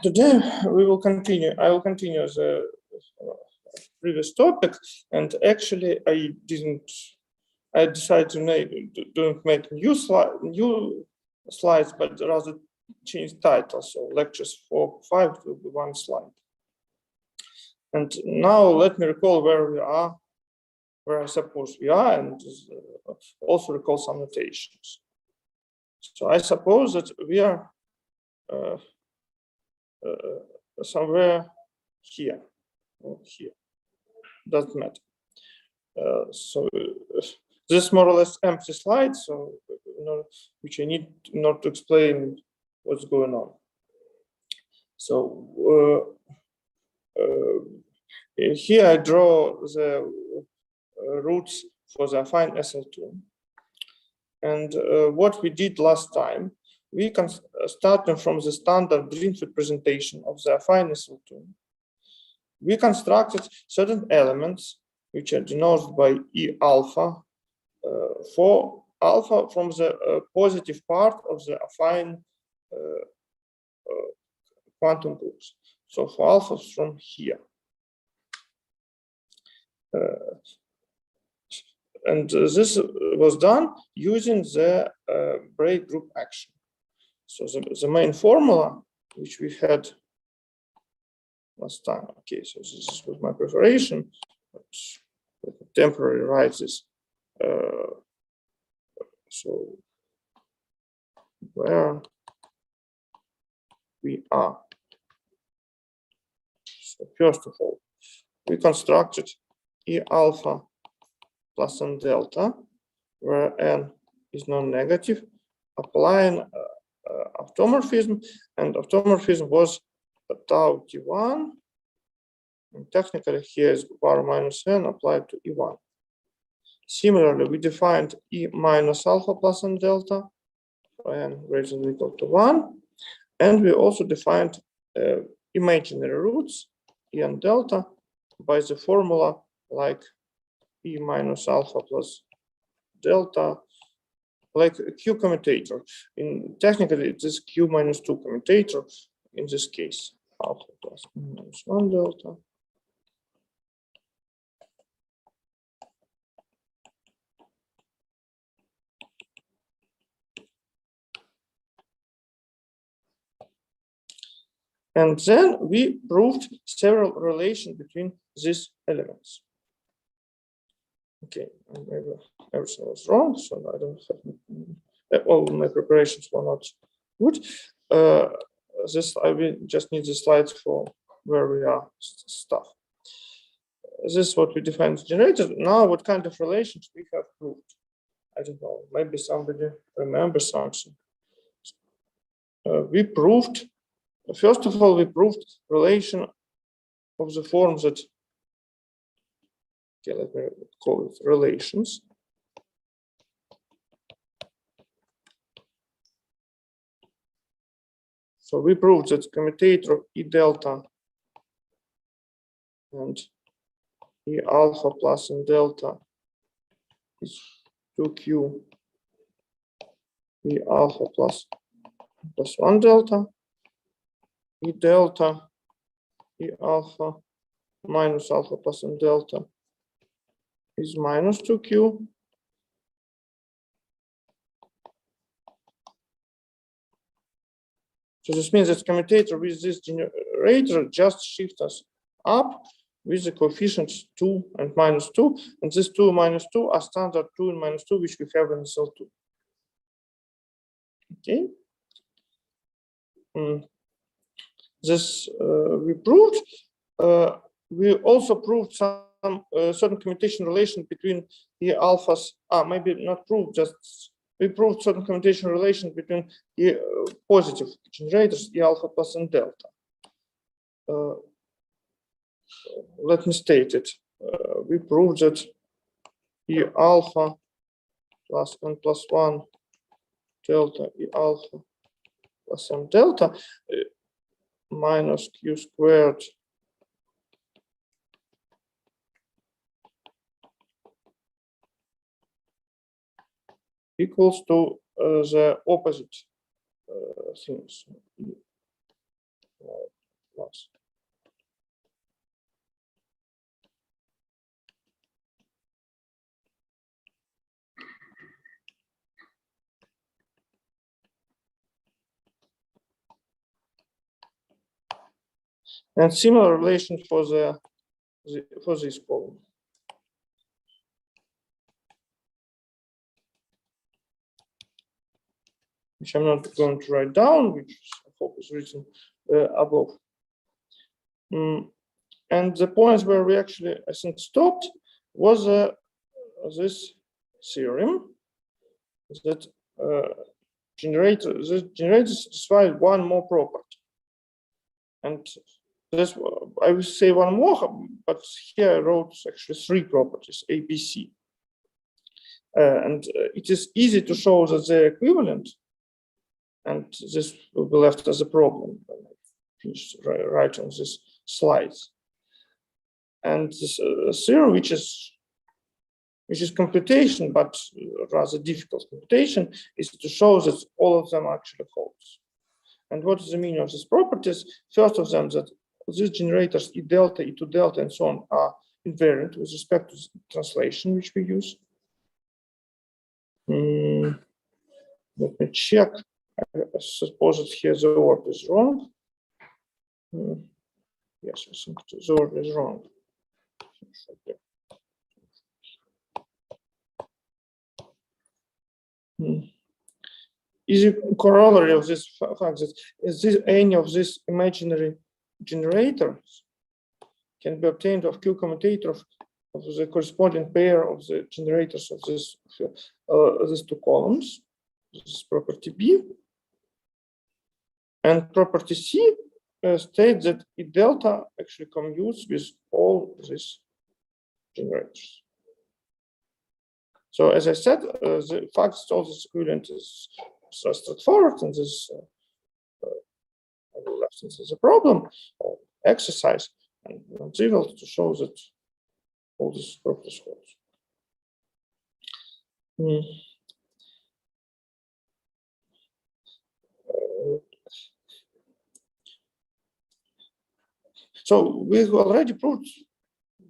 Today we will continue. I will continue the previous topic, and actually I decided to don't make new slides, but rather change title. So lectures 4, 5 will be one slide. And now let me recall where we are, where I suppose we are, and also recall some notations. So I suppose that we are somewhere here or here. Doesn't matter. So this is more or less empty slide, so which I need in order to explain what's going on. So here I draw the roots for the affine SL2. And what we did last time, we can starting from the standard Greenfield representation of the affine SL2. We constructed certain elements which are denoted by E alpha for alpha from the positive part of the affine quantum groups. So for alpha from here. And this was done using the break group action. So the main formula which we had last time. Okay, so this was my preparation, but let me temporarily write this. So where we are. So first of all, we constructed E alpha plus n delta, where n is non-negative, applying automorphism, and automorphism was tau T1, and technically here is bar minus n applied to E1. Similarly, we defined E minus alpha plus n delta for n greater than or equal to 1, and we also defined imaginary roots E and delta by the formula like E minus alpha plus delta, like a Q commutator. In technically, it is Q minus 2 commutator in this case, alpha plus minus 1 delta. And then we proved several relations between these elements. Okay, maybe everything was wrong, so I don't have all my preparations were not good. I will just need the slides for where we are stuff. This is what we defined as generators. Now, what kind of relations we have proved? I don't know. Maybe somebody remembers something. We proved. First of all, we proved relation of the forms that. Okay, let me call it relations. So we proved that commutator E delta and E alpha plus n delta is 2Q E alpha plus 1 delta, E delta E alpha minus alpha plus n delta is minus 2Q. So this means that commutator with this generator just shifts us up with the coefficients 2 and minus 2. And this 2 minus 2 are standard 2 and minus 2, which we have in cell 2. Okay. This we proved. We also proved some certain commutation relation between the alphas. Maybe not proved, just we proved certain commutation relation between the positive generators, E alpha plus n delta. Let me state it. We proved that E alpha plus n plus 1 delta E alpha plus m delta minus Q squared equals to the opposite things. And similar relation for for this column. Which I'm not going to write down, which I hope is written above. And the points where we actually, I think, stopped was this theorem that generators satisfy one more property. And this, I will say one more, but here I wrote actually 3 properties, A, B, C. And it is easy to show that they're equivalent. And this will be left as a problem when I finish writing these slides. And this theorem, which is computation, but rather difficult computation, is to show that all of them actually holds. And what is the meaning of these properties? First of them, that these generators E delta, E2 delta, and so on are invariant with respect to the translation which we use. Let me check. I suppose that here the word is wrong. Yes, I think the word is wrong. Is a corollary of this fact that is this any of these imaginary generators can be obtained of Q commutator of the corresponding pair of the generators of this these 2 columns. This is property B. And property C states that E delta actually commutes with all these generators. So as I said, the fact that all this equivalent is so straightforward, and this I will left this as a problem or exercise, and non-trivial to show that all these properties holds. So we've already proved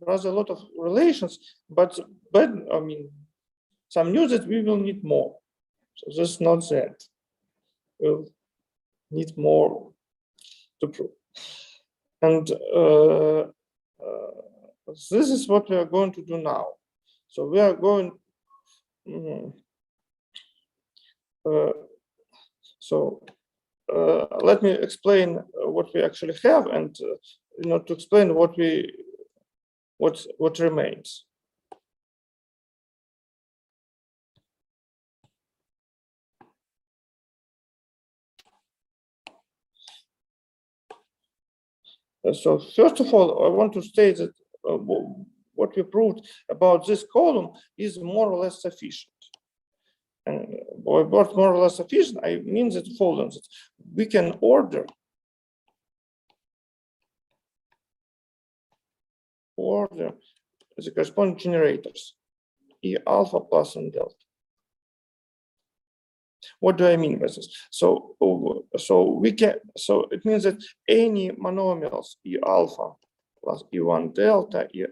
rather a lot of relations, but I mean, some news that we will need more. So this is not that. We'll need more to prove. And this is what we are going to do now. So we are going. Let me explain what we actually have, and to explain what remains. So first of all, I want to state that what we proved about this column is more or less sufficient. And by more or less sufficient, I mean that following that we can order the corresponding generators, E alpha plus and delta. What do I mean by this? So we can. So it means that any monomials E alpha plus E1 delta, E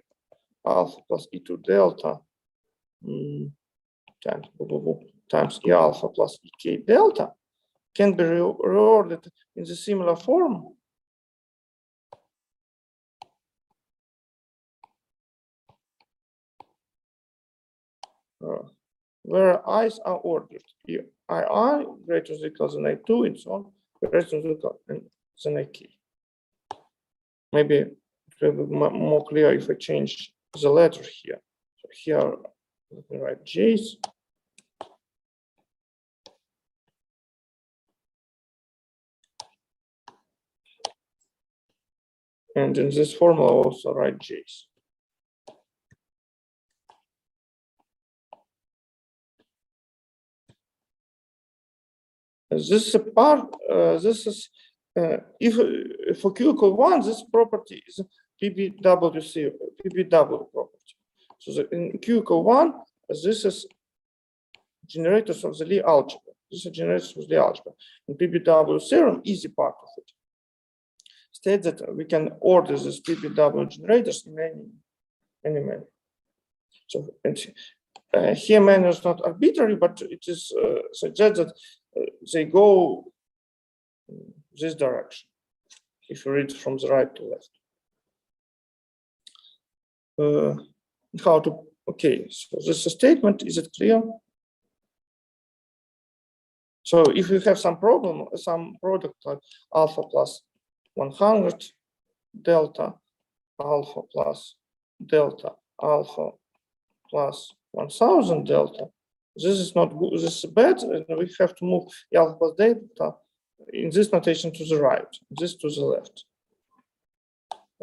alpha plus E2 delta times E alpha plus EK delta can be reordered in the similar form where i's are ordered. II greater than or equal than I2 and so on, greater than or equal than IK. Maybe it will be more clear if I change the letter here. So here, let me write J's. And in this formula, I'll also write J's. This is a part. This is if for Q equal 1, this property is PBW property. So in Q equal 1, this is generators of the Lie algebra. This is generated with the algebra. And PBW theorem, easy part of it, states that we can order these PBW generators in any manner. So here manner is not arbitrary, but it is suggests that they go this direction. If you read from the right to left. How to, okay, so this statement, is it clear? So if you have some problem, some product like alpha plus 100 delta alpha plus delta alpha plus 1000 delta, this is not good, this is bad, and we have to move alpha plus delta in this notation to the right, this to the left.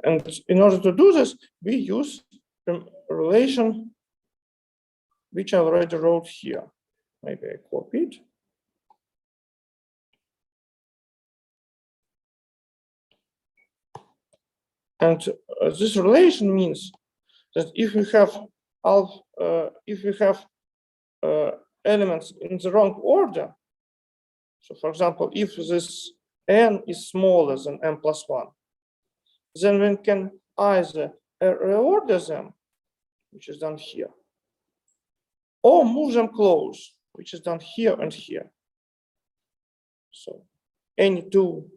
And in order to do this, we use a relation which I already wrote here. Maybe I copied. And this relation means that if we have elements in the wrong order, so for example, if this n is smaller than n plus 1, then we can either reorder them, which is done here, or move them close, which is done here and here. So any two,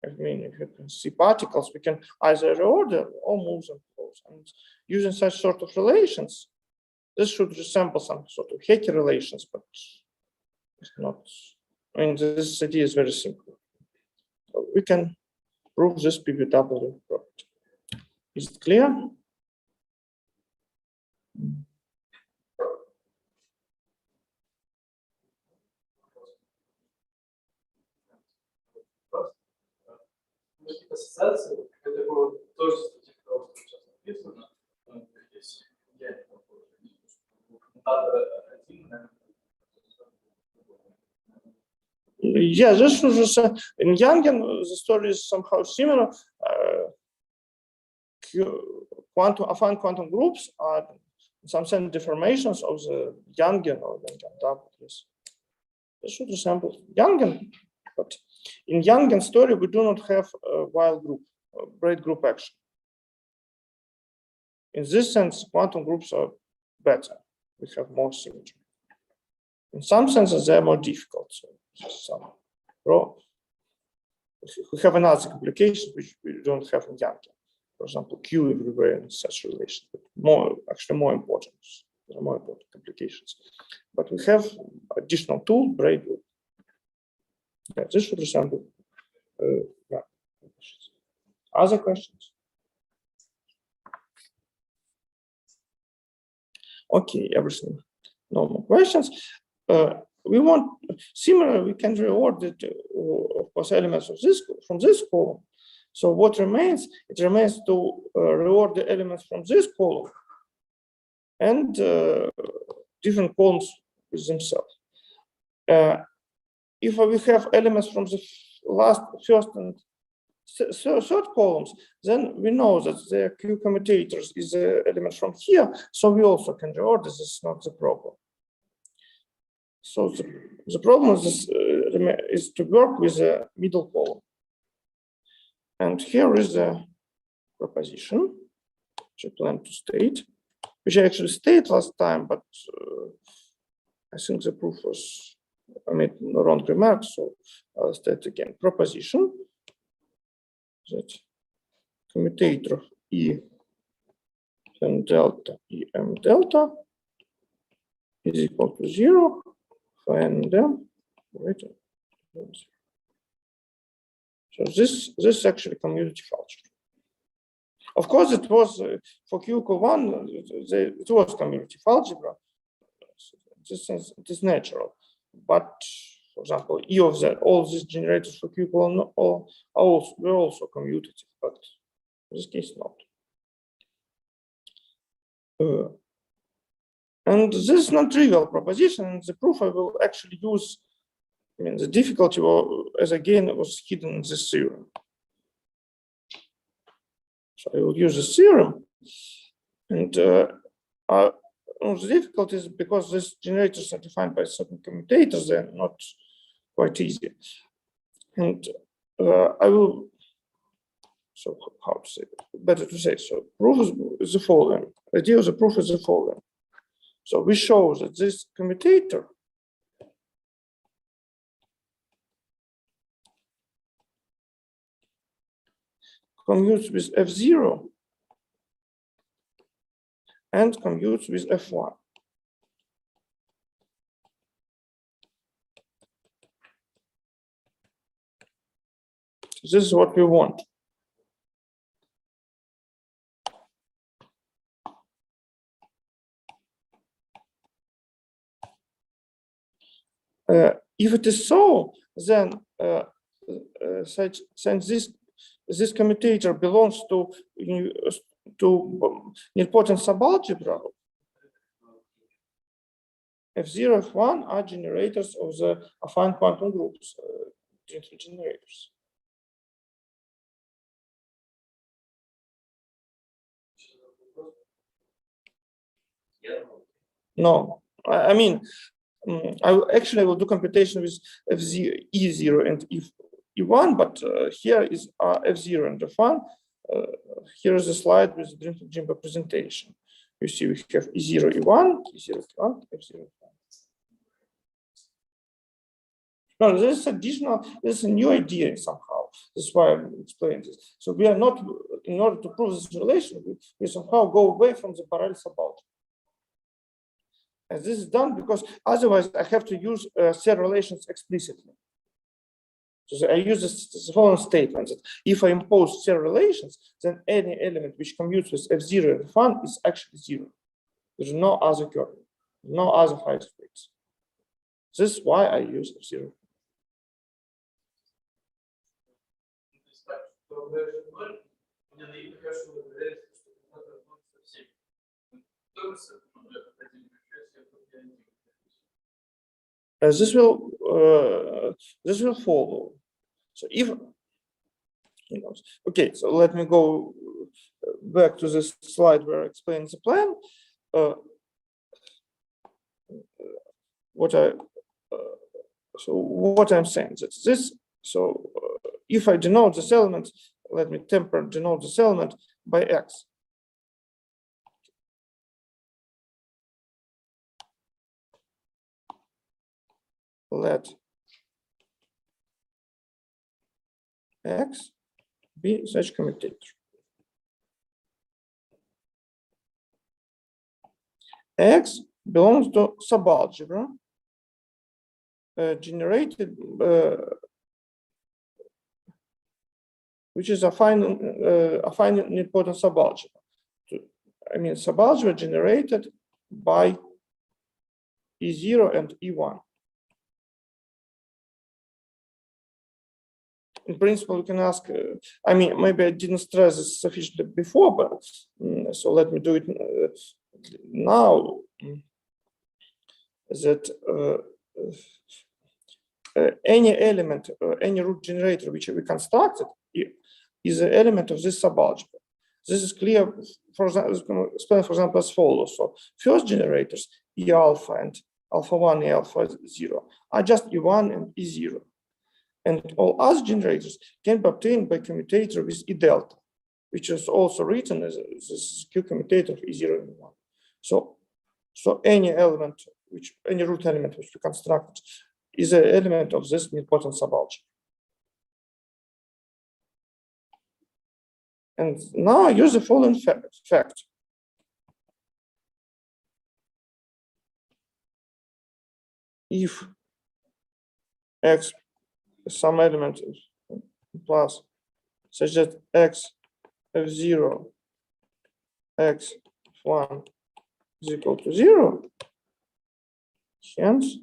I mean, if you can see particles, we can either reorder or move them close. And using such sort of relations, this should resemble some sort of Hecke relations, but it's not. I mean, this idea is very simple. So we can prove this PBW property. Is it clear? Ассоциации, это было тоже статья, того, что сейчас написано, здесь я Yeah, this was just in Yangian, the story is somehow similar. Affine quantum groups are in some sense deformations of the Yangian or Yangian doubles. This should resemble Yangian, but in Yangian story we do not have a wild group, braid group action. In this sense, quantum groups are better. We have more symmetry. In some senses, they are more difficult. So we have another complication which we don't have in Yangian. For example, Q everywhere in such relations, but more important. There are more important complications. But we have additional tool, braid group. Yeah, this should resemble. Yeah. Other questions? Okay, everything. No more questions. We want similar. We can reorder of course elements of this from this column. So what remains? It remains to reorder elements from this column and different columns with themselves. If we have elements from the first and third columns, then we know that the Q commutators is the element from here, so we also can reorder. This is not the problem. So the problem is to work with the middle column. And here is the proposition which I plan to state, which I actually stated last time, but I think the proof was, I made no wrong remarks, so I'll state again. Proposition that commutator E m delta E m delta is equal to 0 for n and m. So this is actually commutative algebra. Of course, it was for Q equal 1, it was commutative algebra. It is natural. But for example, E of all these generators for Q equal 1 were also commutative, but in this case not. And this is non-trivial proposition. The proof I will actually use. I mean, the difficulty, as again, was hidden in this theorem. So I will use this theorem, and the difficulty is because these generators are defined by certain commutators, they're not quite easy. And I will, so how to say it? Better to say, so proof is the following. The idea of the proof is the following. So we show that this commutator commutes with F0 and commutes with F1. This is what we want. If it is so, then since this commutator belongs to nilpotent subalgebra, F0, F1 are generators of the affine quantum groups, generators. No, I mean, I will do computation with F0, E0 and E1, but here is F0 and F1. Here is a slide with the Jimba presentation. You see, we have E0, E1, E0, E1, F0, F1. No, this is additional, this is a new idea somehow. That's why I'm explaining this. So we are not, in order to prove this relation, we somehow go away from the parallel subalgebra. And this is done because otherwise I have to use set relations explicitly. So I use the following statement that if I impose set relations, then any element which commutes with F0 and F1 is actually 0. There's no other kernel, no other high space. This is why I use F0. This will follow. So if okay, so let me go back to this slide where I explain the plan. What I'm saying that this. So if I denote this element, let me temper denote this element by X. Let X be such commutator. X belongs to subalgebra generated, which is a fine nilpotent subalgebra. I mean, subalgebra generated by E0 and E1. In principle, you can ask, I mean, maybe I didn't stress this sufficiently before, but so let me do it now. That any element, any root generator which we constructed is an element of this subalgebra. This is clear, for example, explain, for example, as follows. So first generators, E alpha and alpha 1, E alpha 0, are just E1 and E0. And all other generators can be obtained by commutator with E delta, which is also written as this Q commutator of E0 and E1. So any element, any root element which we constructed is an element of this nilpotent subalgebra. And now I use the following fact. If X is some element plus such that X F0, X F1 is equal to 0, hence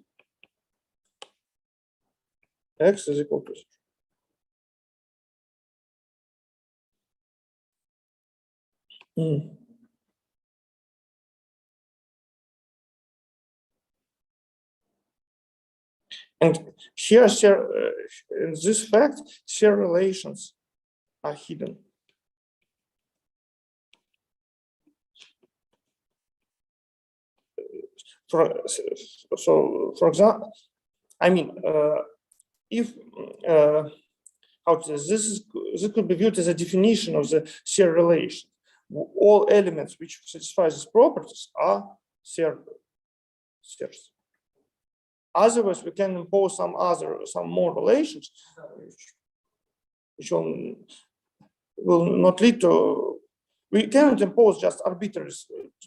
X is equal to 0. And here, in this fact, share relations are hidden. for example, I mean, if how to say, this could be viewed as a definition of the Serre relation. All elements which satisfy these properties are Serres. Otherwise, we can impose some more relations, which will not lead to. We cannot impose just arbitrary,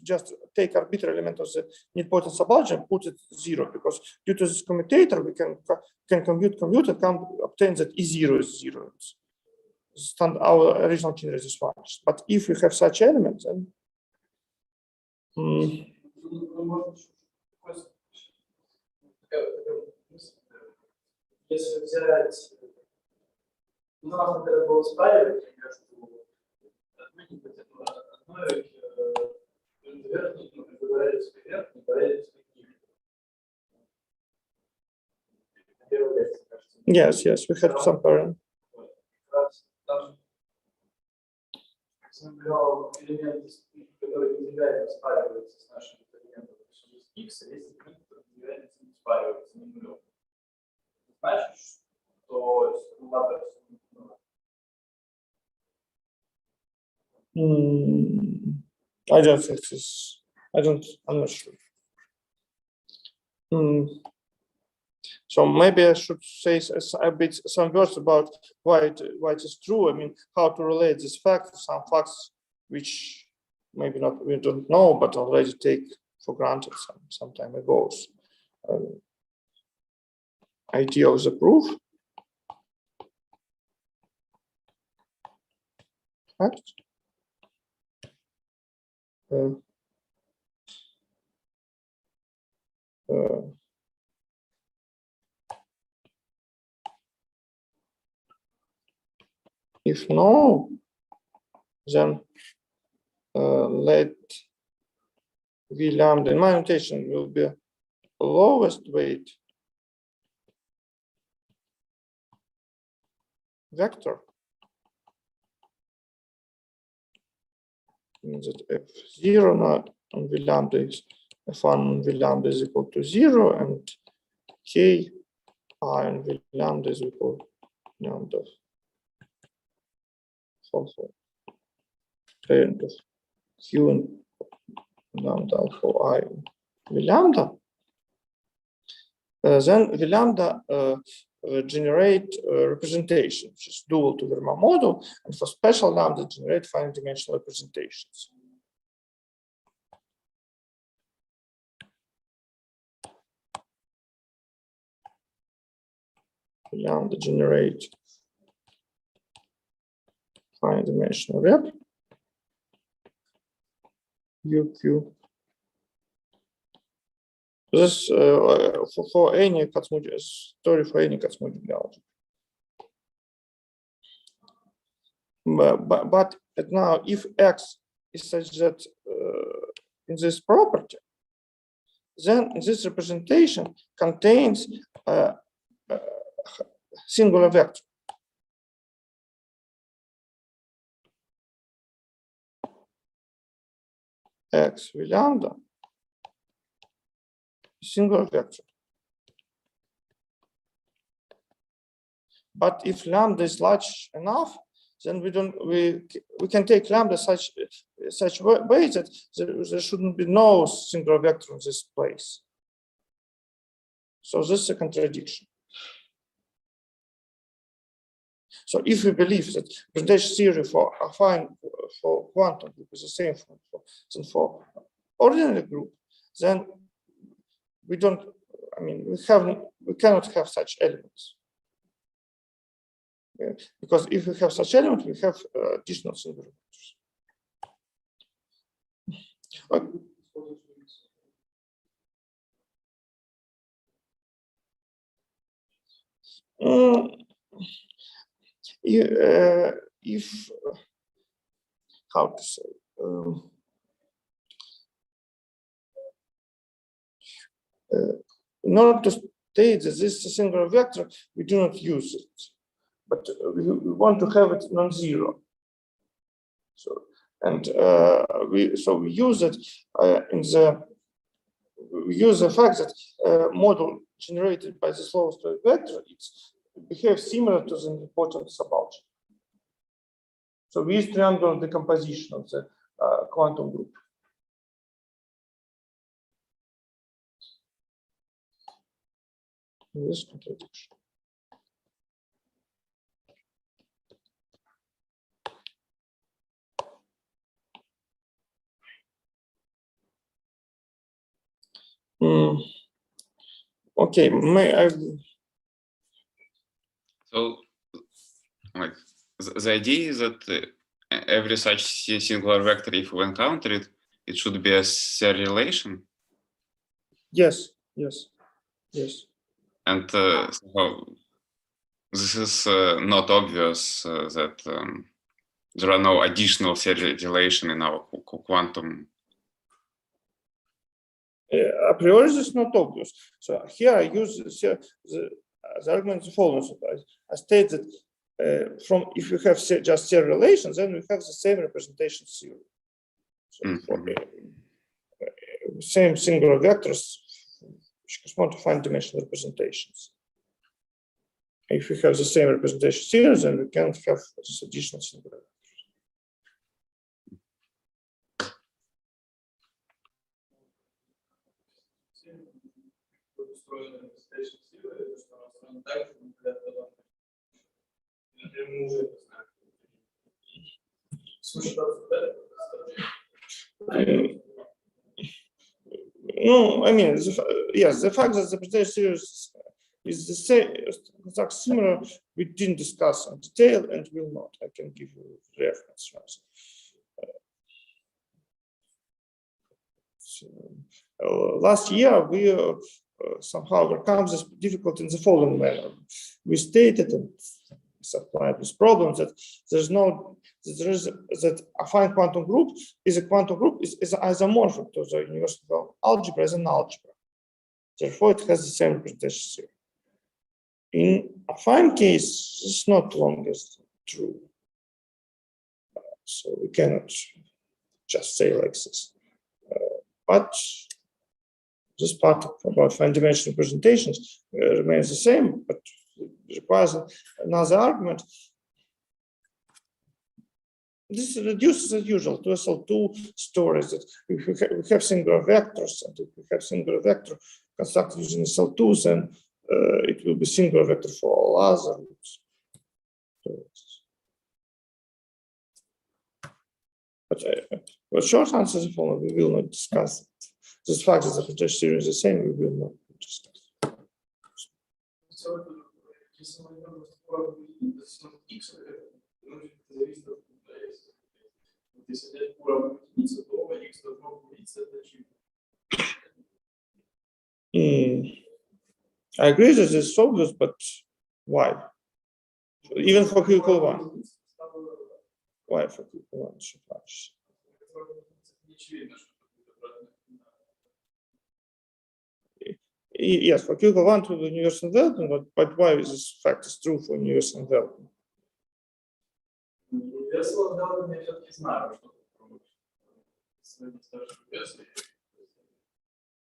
just take arbitrary element of the nilpotent subalgebra and put it 0, because due to this commutator we can compute and can obtain that E0 is 0. Our original kinderizes functions. But if we have such elements, then если взять, ну, нас, например, было спаривать, между одной верхней, ну, говорящей верхней, говорящей нижней. Yes, we have some parent. Элементы, которые индивидуально спариваются с нашим элементом x, если элементы индивидуально не спариваются на нулем. Значит, что симулятор. I don't think this. I'm not sure. So maybe I should say some words about why it is true. I mean, how to relate this fact to some facts which maybe not we don't know, but already take for granted some time ago. Idea of the proof. Fact. If no, then let v lambda in my notation will be lowest weight vector. Means that f0 now on v lambda is f1 on v lambda is equal to 0, and k I on v lambda is equal to lambda parent of q and lambda for I v lambda. Then v lambda generate representation, which is dual to the Riemann model, and for special lambda generate finite dimensional representations. Lambda generate finite dimensional rep UQ. This for any Kac-Moody story for any Kac-Moody algebra. But now, if X is such that in this property, then this representation contains a singular vector. X v lambda, singular vector. But if lambda is large enough, then we can take lambda such way that there shouldn't be no singular vector in this place. So this is a contradiction. So if we believe that representation theory for affine for quantum group is the same for ordinary group, then we don't. I mean, we cannot have such elements. Yeah, because if we have such elements, we have additional singular vectors. If how to say in order to state that this is a singular vector, we do not use it, but we want to have it non-zero. So and we use it in the we use the fact that model generated by this lowest order vector behaves similar to the nilpotent subalgebra. So we use triangular decomposition of the quantum group. This contradiction. Okay, So, like, the idea is that every such singular vector, if we encounter it, it should be a serialization. yes. And so this is not obvious that there are no additional serialization in our quantum. A priori, this is not obvious. So here I use the argument the following. So I state that if you have just serial relations, then we have the same representation theory. So for same singular vectors which correspond to finite dimensional representations. If we have the same representation theory, then we can't have this additional singular vector. No, I mean, yes, the fact that the representation series is the same, similar, we didn't discuss in detail and will not. I can give you reference. Last year, we somehow overcome this difficulty in the following manner. We stated and supplied this problem that that affine quantum group is a quantum group is isomorphic to the universal algebra as an algebra. Therefore, it has the same representation theory. In affine case, it's not longer true. So we cannot just say like this. But this part about finite dimensional representations remains the same, but requires another argument. This reduces as usual to SL2 stories that if we have singular vectors, and if we have singular vector constructed using SL2s, then it will be singular vector for all other roots. But short answer is the following: we will not discuss it. This fact that the representation series is the same, we will not discuss. I agree that it's obvious, but why? Even for Q equal 1. Why for Q equal 1 should match? Yes, for Q equal 1 to the universal development, but why is this fact is true for universal development?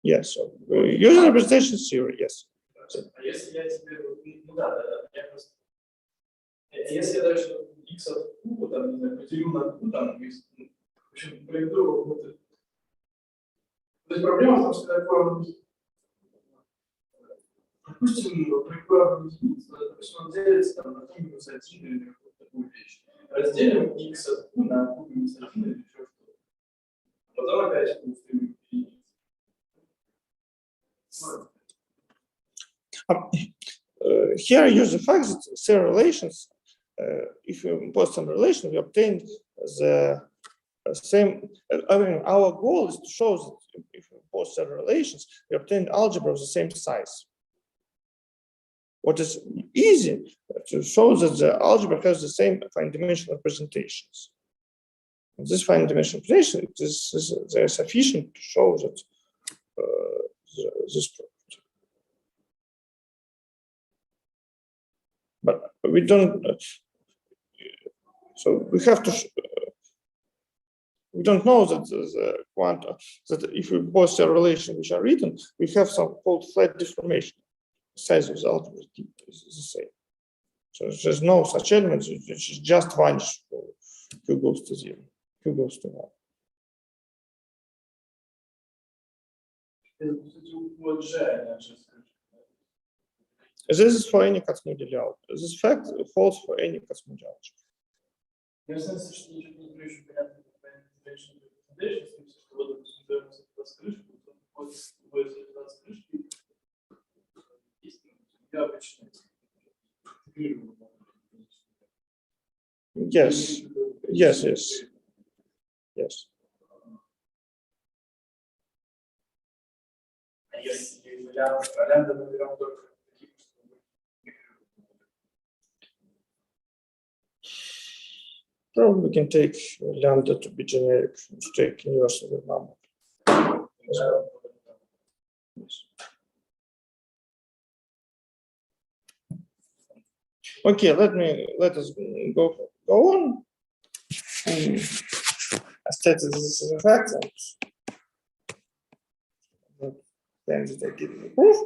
Yes, so using representation theory, yes. Если я дальше x от q, там, не знаю, поделю на q, там, в общем, проектую, то есть проблема в том, что такое, допустим, проектую единицу, допустим, он делится там, на q минус 1 или такую вещь. Разделим x от q на q минус 1 или еще что-то. Потом опять q стремим к единице. Here I use the fact that serial relations, if you impose some relation, we obtain the same. I mean, our goal is to show that if we impose serial relations, we obtain algebra of the same size. What is easy to show that the algebra has the same finite dimensional representations. And this finite dimensional representation is sufficient to show that this property. But we don't. So we have to. We don't know that the quanta, that if we both have relation which are written, we have some called flat deformation. The size of the algebra is the same. So there's no such element, which is just vanish for Q goes to 0, Q goes to 1. This is for any cosmological algebra. This fact holds for any cosmological algebra. Я в смысле, что не очень понятно, что вот, допустим, крышку, крышки, я обычно Yes, yes, yes, yes. А если лямбда мы берем только такие, Probably we can take lambda to be generic, to take universal number. Yes. Okay, let us go on. I stated this is a fact, and then I give you proof.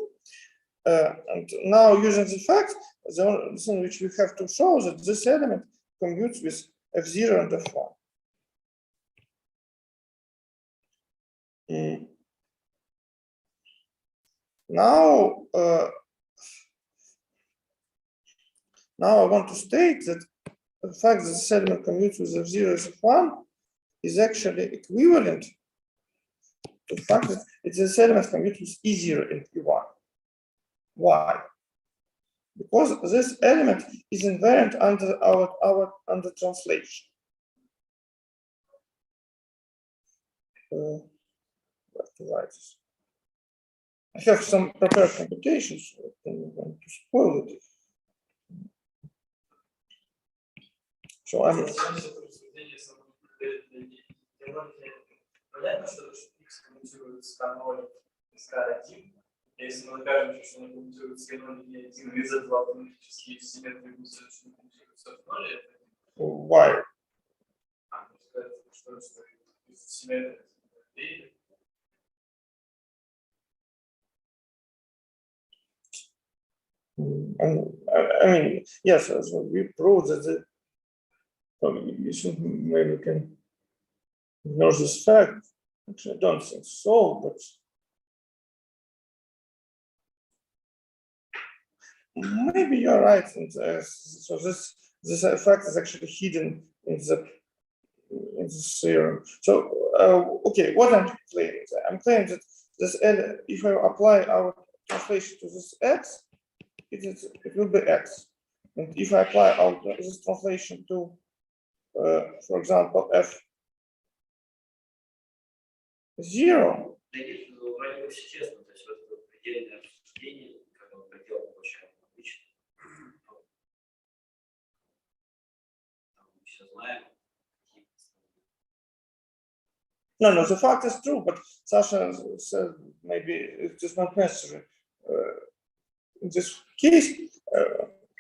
And now using the fact, the thing which we have to show that this element commutes with F0 and F1. Now, now I want to state that the fact that this element commutes with F0 and F1 is actually equivalent to the fact that this element commutes with E0 and E1. Why? Because this element is invariant under our under translation. What to write this? I have some prepared computations, so I don't want to spoil it. So I'm. Если мы докажем, что он коммутирует с G0 и 1, из этого автоматически симметрии будет совершенно коммутируется в ноле. Why? Что симметрия. I mean, yes, so we prove that the maybe we can ignore this fact. Actually, I don't think so, but maybe you're right. And, so this effect is actually hidden in the theorem. So okay, what I'm claiming? I'm claiming that this if I apply our translation to this x, it will be x. And if I apply this translation to, for example, F0, no, the fact is true, but Sasha said maybe it is not necessary. In this case,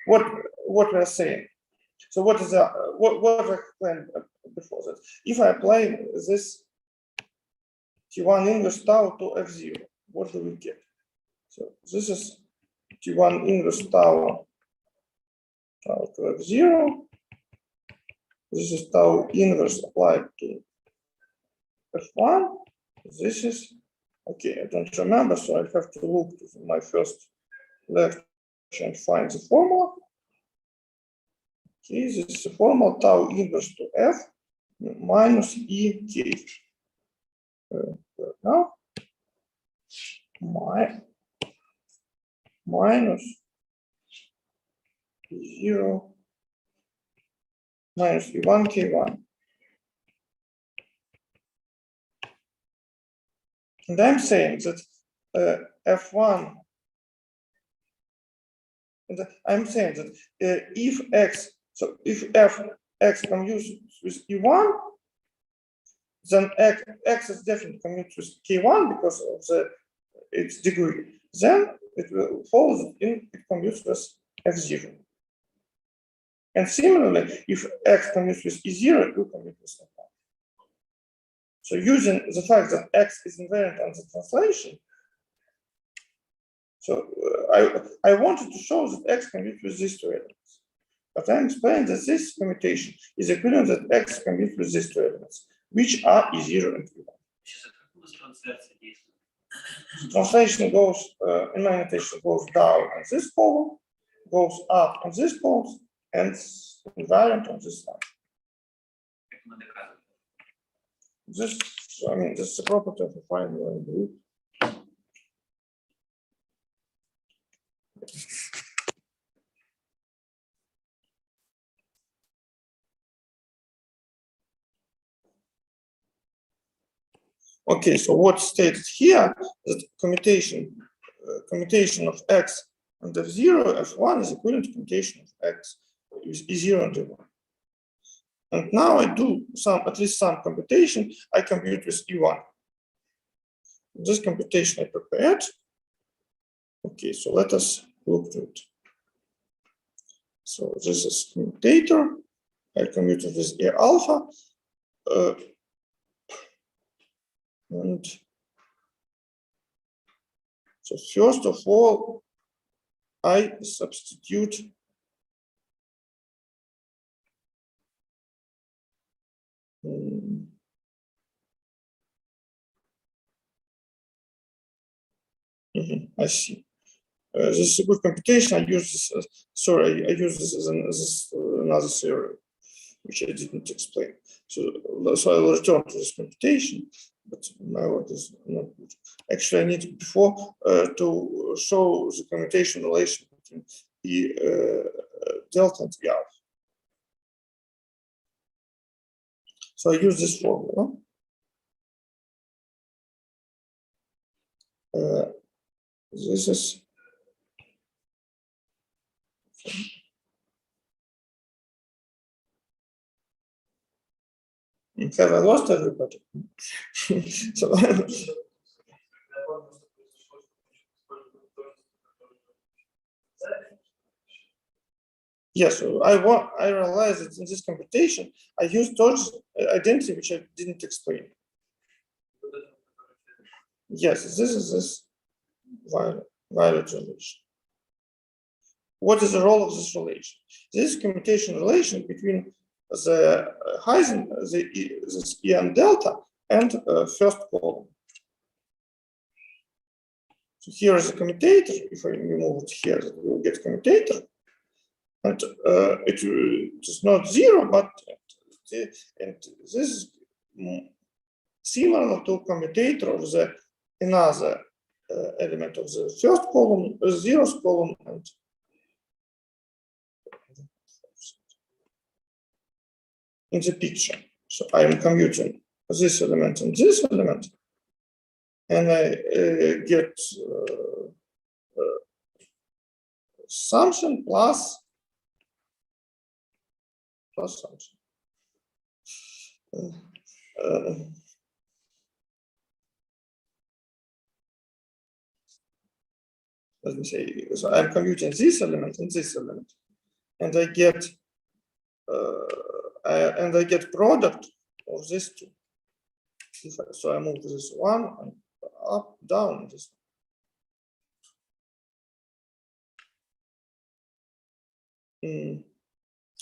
what we're saying. So what is what I explained before that? If I apply this T1 inverse tau to F0, what do we get? So this is T1 inverse tau to F0. This is tau inverse applied to F1. This is, okay, I don't remember, so I have to look to my first lecture and find the formula. Okay, this is the formula tau inverse to F minus EK. Now, minus 0 minus E1 K1. And I'm saying that F1, and I'm saying that if X, so if Fx commutes with E1, then X is definitely commutes with K1 because of its degree. Then it will follow that it commutes with F0. And similarly, if X commutes with E0, it will commute with F1. So using the fact that X is invariant on the translation, so I wanted to show that X commutes with these two elements. But I'm explaining that this commutation is equivalent that X commutes with these two elements, which are E0 and E1. The translation goes, in my notation, goes down on this column, goes up on this column, and invariant on this side. This, I mean, this is a property of a affine group. Okay, so what's stated here that commutation of X and F0 F1 is equivalent to commutation of X is E0 and E1. And now I do at least some computation. I compute with E1. This computation I prepared. Okay, so let us look to it. So this is commutator. I commuted with E alpha. And so first of all, I substitute I see. This is a good computation. I use this. Sorry, I use this as another theory, which I didn't explain. So I will return to this computation, but now it is not good. Actually, I need before to show the commutation relation between E delta and E alpha. So I use this formula. This is have I lost everybody? So yes, I realized that in this computation I used Dodge's identity, which I didn't explain. Yes, this is this violet relation. What is the role of this relation? This commutation relation between the this En delta and first column. So here is a commutator. If I remove it here, we will get commutator. And it is not zero, but and this is similar to commutator of the another element of the first column, zeroth column, and in the picture. So I am commuting this element and this element, and I get something plus something. Let me say, so I'm commuting this element and this element, and I get product of these two. So I move this one and up, down this.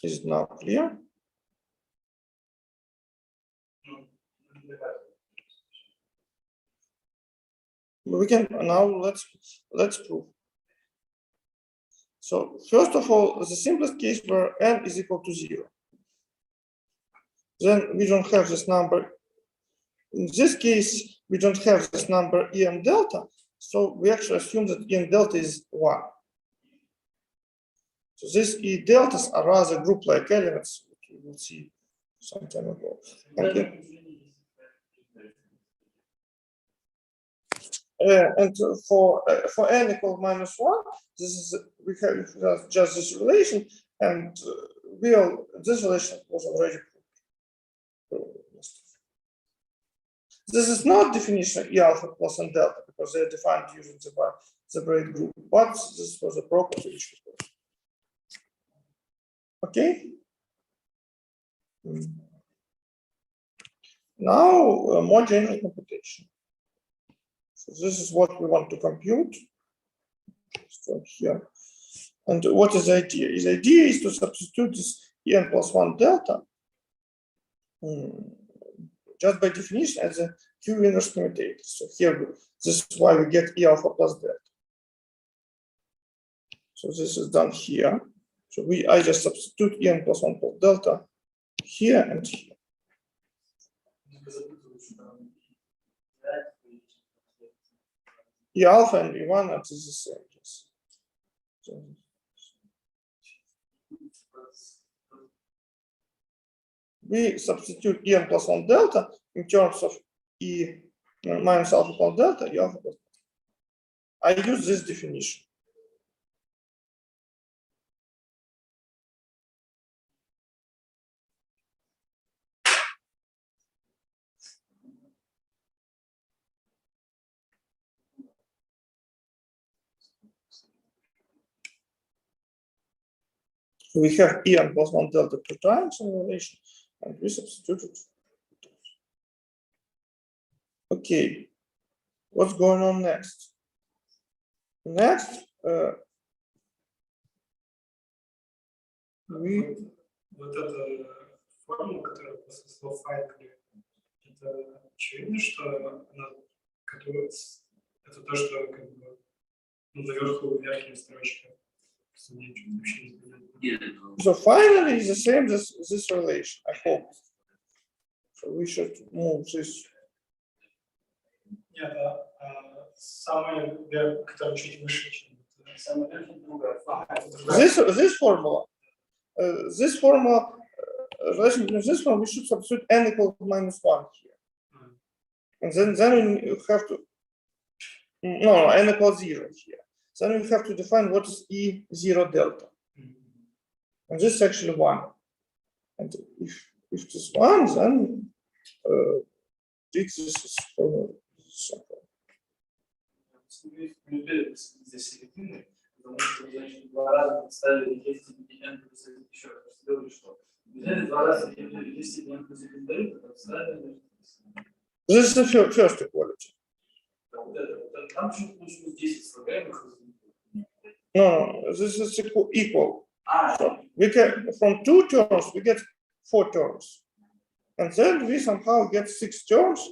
Is it now clear? We can now let's prove. So first of all, the simplest case where n is equal to 0. Then we don't have this number. In this case, we don't have this number En delta, so we actually assume that En delta is 1. So these E deltas are rather group-like elements, which we will see some time ago. And for n equal -1, this is we have just this relation, and this relation was already proved. This is not definition of E alpha plus N delta because they're defined using the braid group, but this was a property which was proved. Okay. Now, more general computation. So this is what we want to compute. From here. And what is the idea? The idea is to substitute this en plus 1 delta just by definition as a Q inverse commutator. So here, this is why we get E alpha plus delta. So this is done here. So I just substitute en plus 1 plus delta here and here. E alpha and E1 are the same. So, we substitute en plus 1 delta in terms of E minus alpha plus delta, E alpha plus delta. I use this definition. We have en plus 1 delta 2 times in relation, and we substitute it. Okay, what's going on next? Next, we Вот эта формула, которая после слов Affine, это очевидно, что она, которая, это то, что как бы наверху верхняя строчка. So finally, the same this relation. I hope. So we should move this. Нет, самая верх, которая чуть выше, чем самая верхняя другая. This formula, relation between this one, we should substitute n equals -1 here, and then we have to no n equals 0 here. Then we have to define what is E0 delta, and this is actually 1. And if this is 1, then this is formula. Здесь середины, потому что, значит, 2 раза подставили есть n плюс 1 еще раз. Сделали что? Взяли 2 раза есть n плюс 1 дают, а подставили. This is the first equality. Там чуть плюс 10 слагаемых. No, this is equal. So we can, from 2 terms, we get 4 terms. And then we somehow get 6 terms.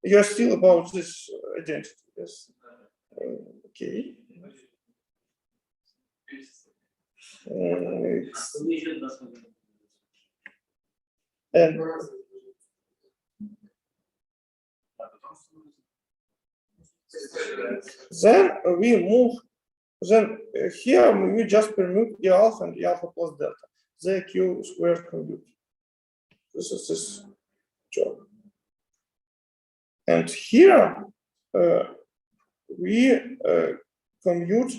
You're still about this identity, yes? Okay. And then we move, then here we just permute E alpha and E alpha plus delta, the Q squared compute. This is this term. And here we commute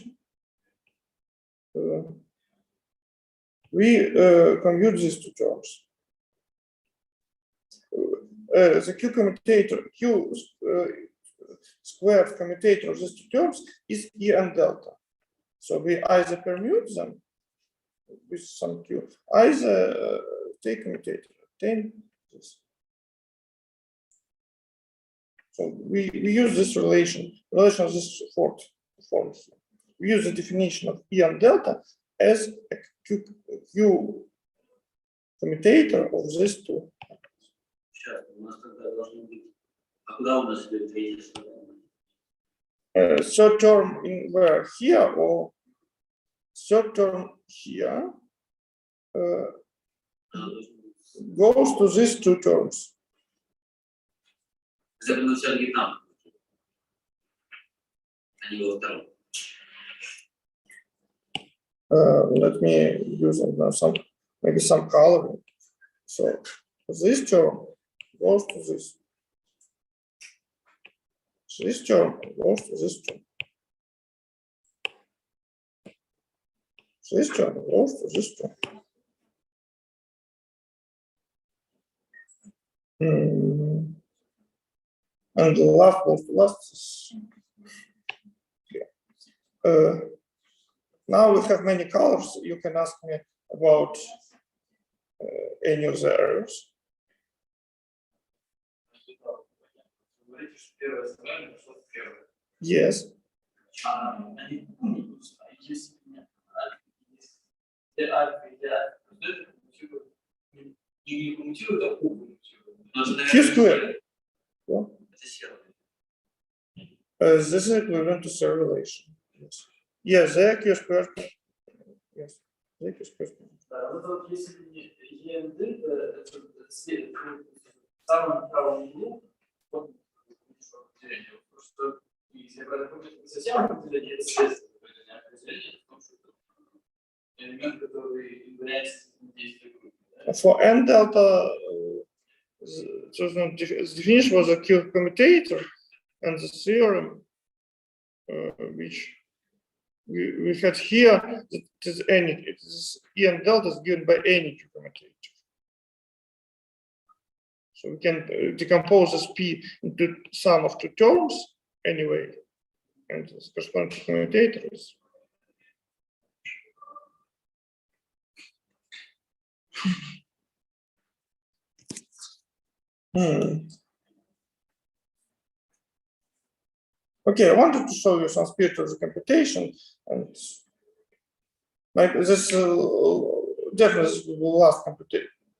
these two terms. The Q commutator, Q squared commutator of these two terms is E and delta. So we either permute them with some Q, either take commutator, obtain this. So we use this relation of this fourth form. We use the definition of E and delta as a Q commutator of these two. Third term in where here or third term here goes to these two terms. Let me use maybe some coloring. So this term goes to this. This term goes to this term. This term goes to this term. And the last goes to last. Now we have many colors. You can ask me about any of the errors. Говорите, что первое задание нашло первое. Yes. Они помнят, если где альфа и где альфа, не коммутируют, а коммутируют. Q squared. Yeah. Это серый. This is equivalent to cell relation. Yes. Yes, the Q squared. Yes. The Q squared. Да, вот если END, это след в самом правом углу, он определение. Потому что если я правильно помню, это совсем определение, это следствие определения, потому что это элемент, который является действием группы. For n delta, so the definition was a Q commutator, and the theorem which we had here, that it is any, it is E and delta is given by any Q commutator. So we can decompose this P into sum of two terms anyway, and the corresponding commutator is. Okay, I wanted to show you some speed of the computation, and like this definitely is the last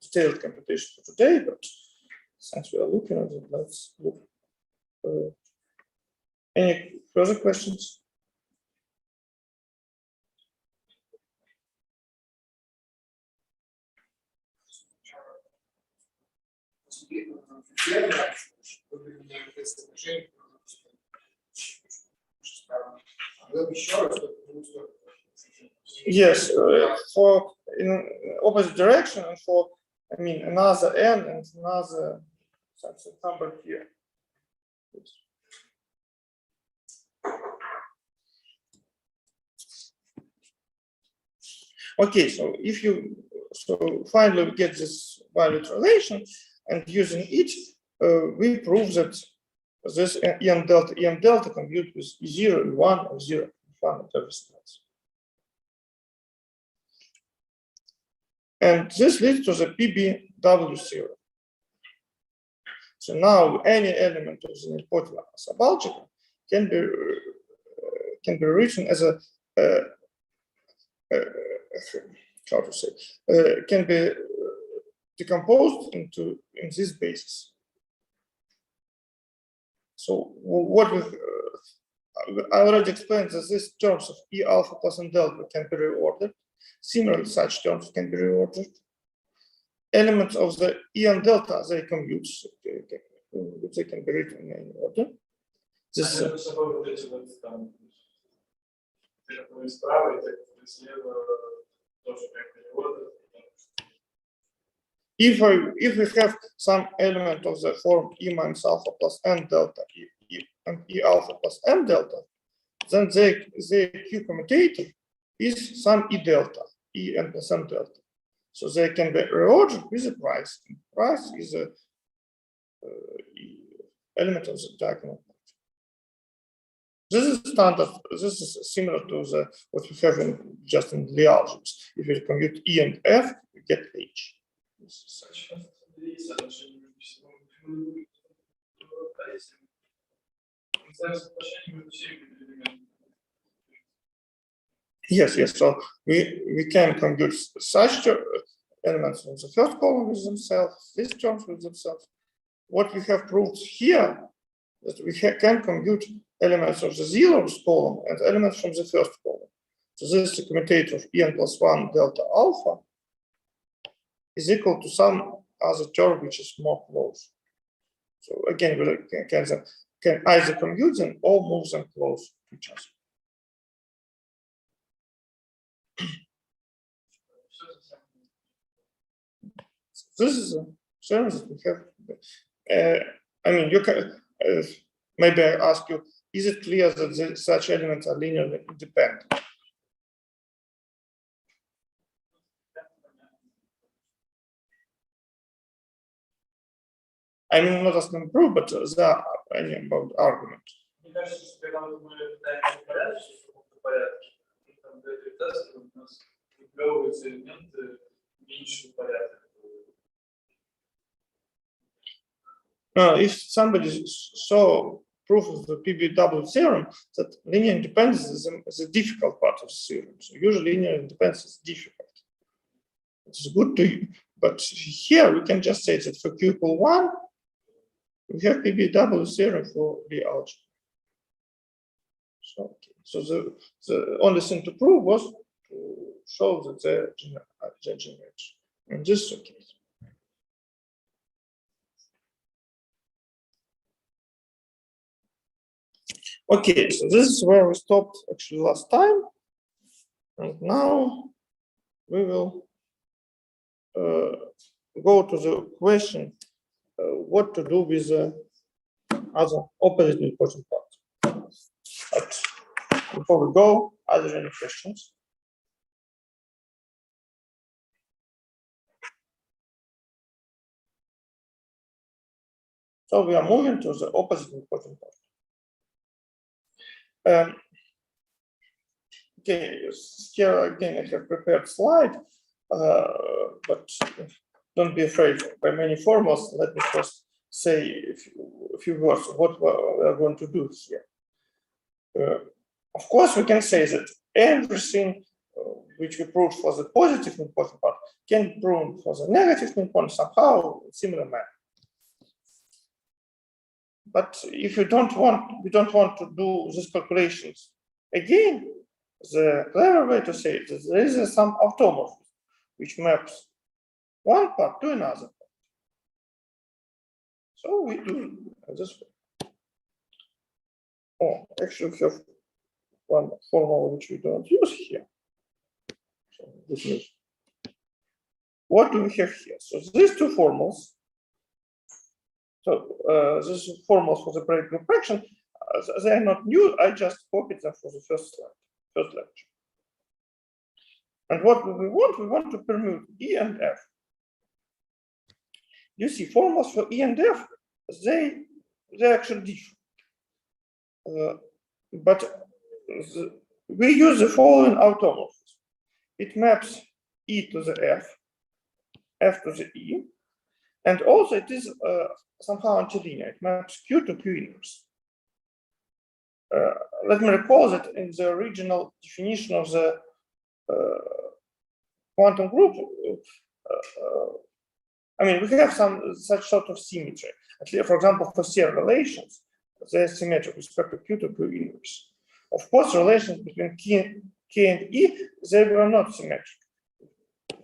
detailed computation for today, but since we are looking at it, let's look. Any further questions? Yes, for in opposite direction and for, I mean, another n and another something number here. Okay, so if you finally we get this valued relation, and using it, we prove that this em delta compute with 0 and 1 or 0 and 1 and everything else. And this leads to the PBW theorem. So now any element of the nilpotent subalgebra can be written as a how to say, can be decomposed in this basis. So what I already explained that these terms of E alpha plus n delta can be reordered. Similarly, such terms can be reordered. Elements of the E and delta, they commute, they can be written in any order. This, if we have some element of the form E minus alpha plus n delta and E alpha plus m delta, then the Q commutator is some E delta, E n plus m delta. So they can be reordered with the price. Price is a element of the diagonal. This is standard. This is similar to what we have just in Lie algebras. If you compute E and F, you get H. Yes, yes. So we can compute such elements from the first column with themselves, these terms with themselves. What we have proved here that we can compute elements of the zeros column and elements from the first column. So this is the commutator of En plus 1 delta alpha is equal to some other term which is more close. So again, we can either compute them or move them close to each other. This is a theorem that we have. I mean, you can maybe I ask you: is it clear that such elements are linearly independent? I mean, not as can prove, but there are any about argument. if somebody saw proof of the PBW theorem, that linear independence is a difficult part of the theorem. So usually linear independence is difficult. It's good to, but here we can just say that for Q equal 1, we have PBW theorem for the algebra. So, okay. So the only thing to prove was to show that they generate in this case. Okay, so this is where we stopped actually last time, and now we will go to the question what to do with the other opposite important part. But before we go, are there any questions? So we are moving to the opposite important part. Okay, here again I have prepared slide, but don't be afraid by many formulas. Let me first say a few words of what we are going to do here. Of course, we can say that everything which we proved for the positive important part can be proven for the negative important somehow in similar manner. But if we don't want to do these calculations again, the clever way to say it is there is some automorphism which maps one part to another part. So we do this way. Oh, actually we have one formula which we don't use here. So this means what do we have here? So these two formulas. So this is formulas for the break group fraction. They are not new. I just copied them for the first slide, first lecture. And what we want to permute E and F. You see, formulas for E and F, they actually differ. But we use the following automorphism. It maps E to the F, F to the E, and also it is somehow antilinear. It maps Q to Q inverse. Let me recall that in the original definition of the quantum group, I mean, we have some such sort of symmetry. For example, for CR relations, they are symmetric with respect to Q to Q inverse. Of course, relations between K and E, they were not symmetric.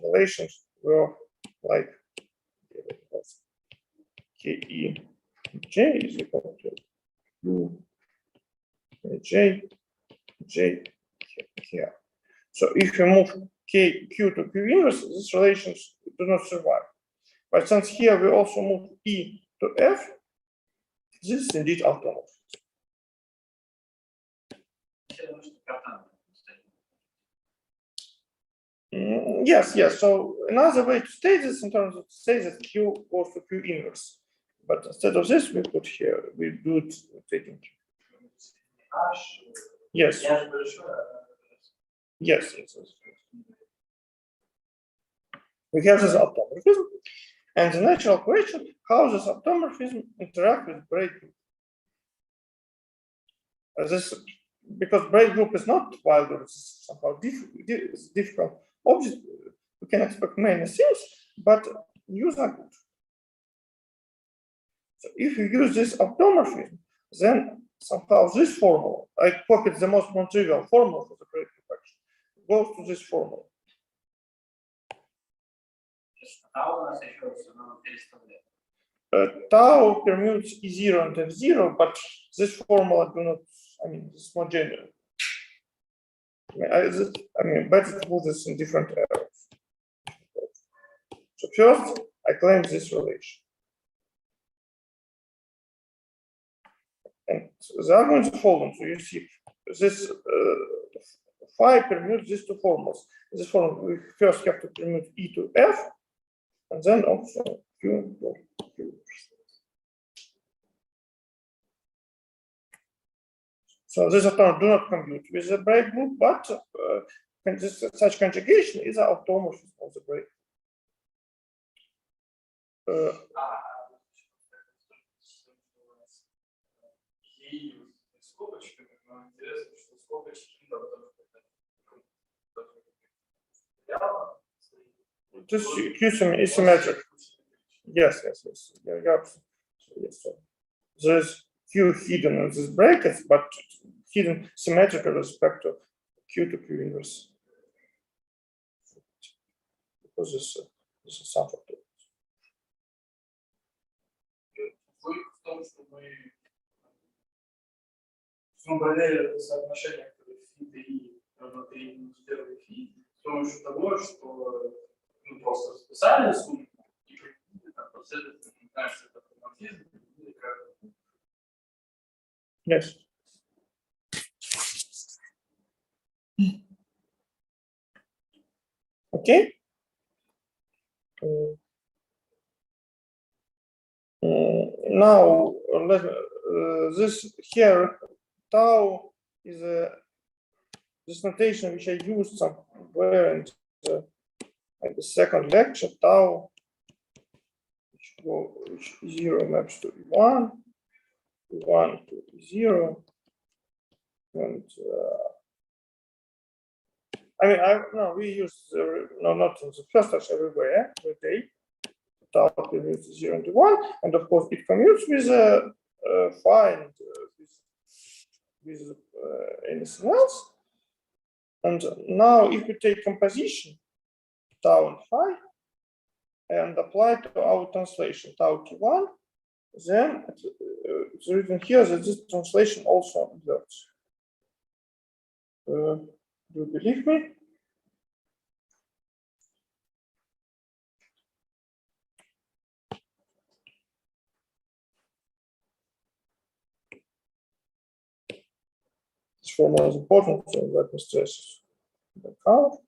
Relations were like KE J is equal to Q J here. So if you move Q to Q inverse, these relations do not survive. But since here we also move E to F, this is indeed automorphic. Yes. So another way to state this in terms of say that Q goes to Q inverse. But instead of this, we put here, we do it taking Q. Yes. Yes. We have this automorphism. And the natural question, how does automorphism interact with break group? Because break group is not wild group, it's somehow difficult object. We can expect many things, but use are good. So if you use this automorphism, then somehow this formula, I copied the most non-trivial formula for the break group action, goes to this formula. Tau permutes E0 and F0, but this formula do not, I mean, it's more general. I mean, better to put this in different errors. So first, I claim this relation. And the argument is the following. So you see, this phi permutes these two formulas. This formula, we first have to permute E to F, and then also Q to Q. So this automorphism do not compute with the break group, but such conjugation is an automorphism of the break. this Q is symmetric. Yes. You're absolutely yes. So there's Q hidden in these brackets, but hidden symmetrical with respect to Q inverse. Because this is some factor. Логика в том, что мы проверили соотношение, которые фи и равно 3 минус 1 фи, с помощью того, что мы просто расписали сумму и применили там последовательно, кажется, это автоматизм, или как. Yes. Okay. Now this here tau is this notation which I used somewhere in the second lecture. Tau which 0 maps to 1, 1 to 0, and I mean we use not in the first lecture everywhere every day. Tau is 0 and 1, and of course it commutes with phi and with anything else. And now if we take composition tau and phi and apply to our translation tau t1, then it's written here that this translation also inverts. Do you believe me? This formula is important, so let me stress the count.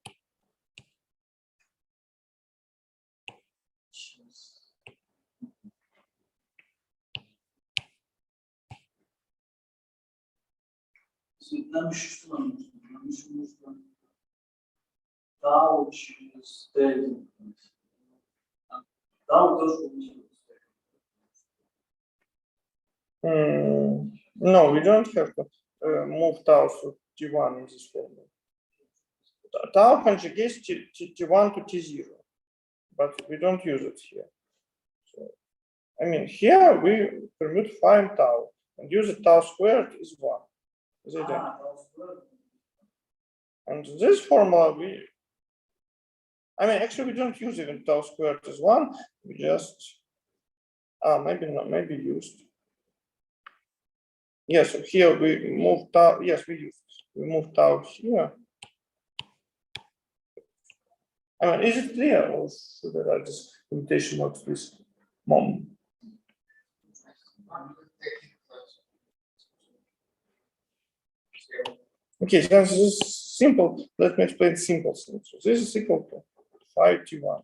Нам еще что нужно? Нам еще нужно тау через Т1. Тау тоже будет. No, we don't have to move tau to T1 in this formula. Tau conjugates T1 to T0, but we don't use it here. So, I mean, here we permute phi and tau and use it tau squared is 1. And this formula actually we don't use even tau squared is 1. We just maybe not, maybe used. Yes, so here we move tau. Yes, we use this. We move tau here. I mean, is it clear, or should I write this computation note this moment? Okay, so this is simple. Let me explain simple things. So this is equal to phi t1.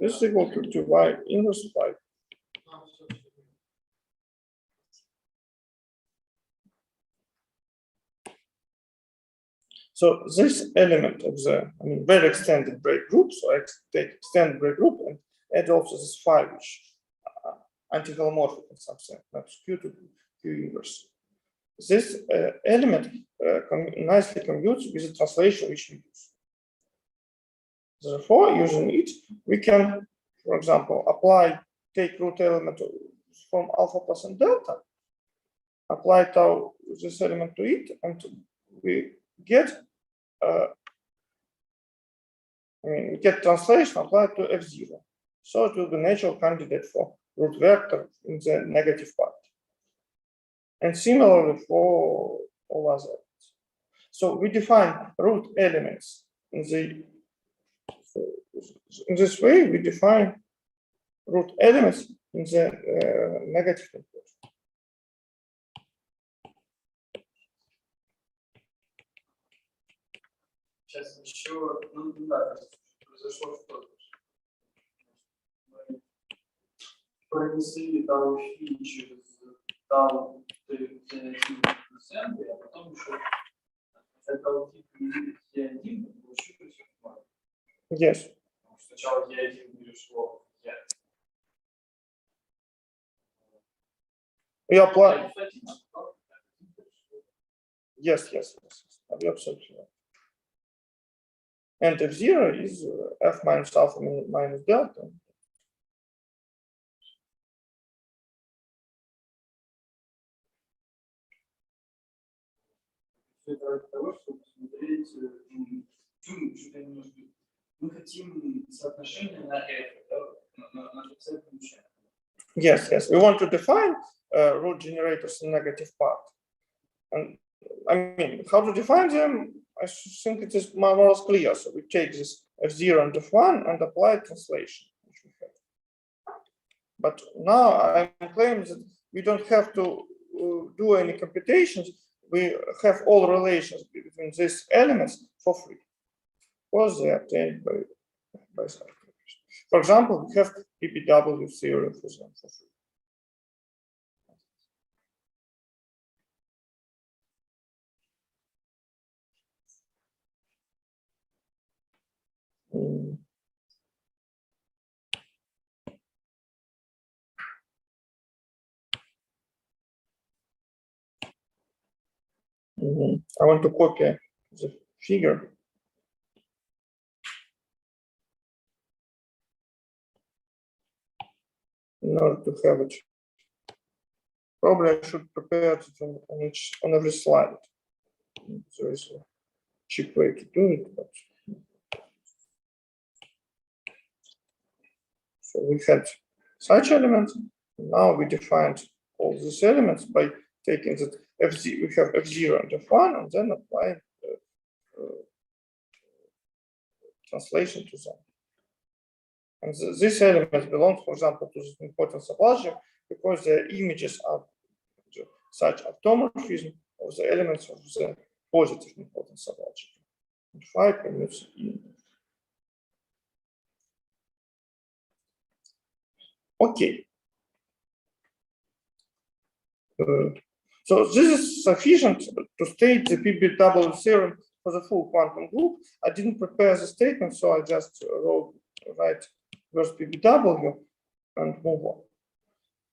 This is equal to y inverse phi. So this element of the, very extended break group. So I take extended break group and add also this phi, which anti-holomorphic in some sense, maps Q to Q inverse. This element nicely commutes with the translation which we use. Therefore, using it, we can, for example, take root element from alpha plus and delta, apply tau this element to it, and we get we get translation applied to F0. So it will be natural candidate for root vector in the negative part. And similarly for all other elements. So we define root elements in this way. We define root elements in the negative enclosure. Сейчас еще, да, произошло что-то. Мы пронесли тау фи через тау Т1%, а потом еще тау Т1 получилось F0. Yes. Сначала Е1 перешло в Е. We apply. Yes. Absolutely. And F0 is F minus alpha minus delta. Это ради того, чтобы посмотреть, мы хотим соотношение на F, на ТЦ ключа. Yes, yes. We want to define root generators in negative part. And I mean, how to define them? I think it is more or less clear. So we take this F0 and F1 and apply translation, which we have. But now I'm claiming that we don't have to do any computations. We have all relations between these elements for free, because they are obtained by such calculation. For example, we have PPW theory for them for free. I want to copy the figure. In order to have it. Probably I should prepare it on every slide. There is a cheap way to do it, but so we had such elements. Now we defined all these elements by taking that F0, we have F0 and F1, and then applying translation to them. And these elements belong, for example, to the importance of algebra because their images are such automorphism of the elements of the positive importance of algebra. And phi permits in. Okay. So this is sufficient to state the PBW theorem for the full quantum group. I didn't prepare the statement, so I just write first PBW and move on.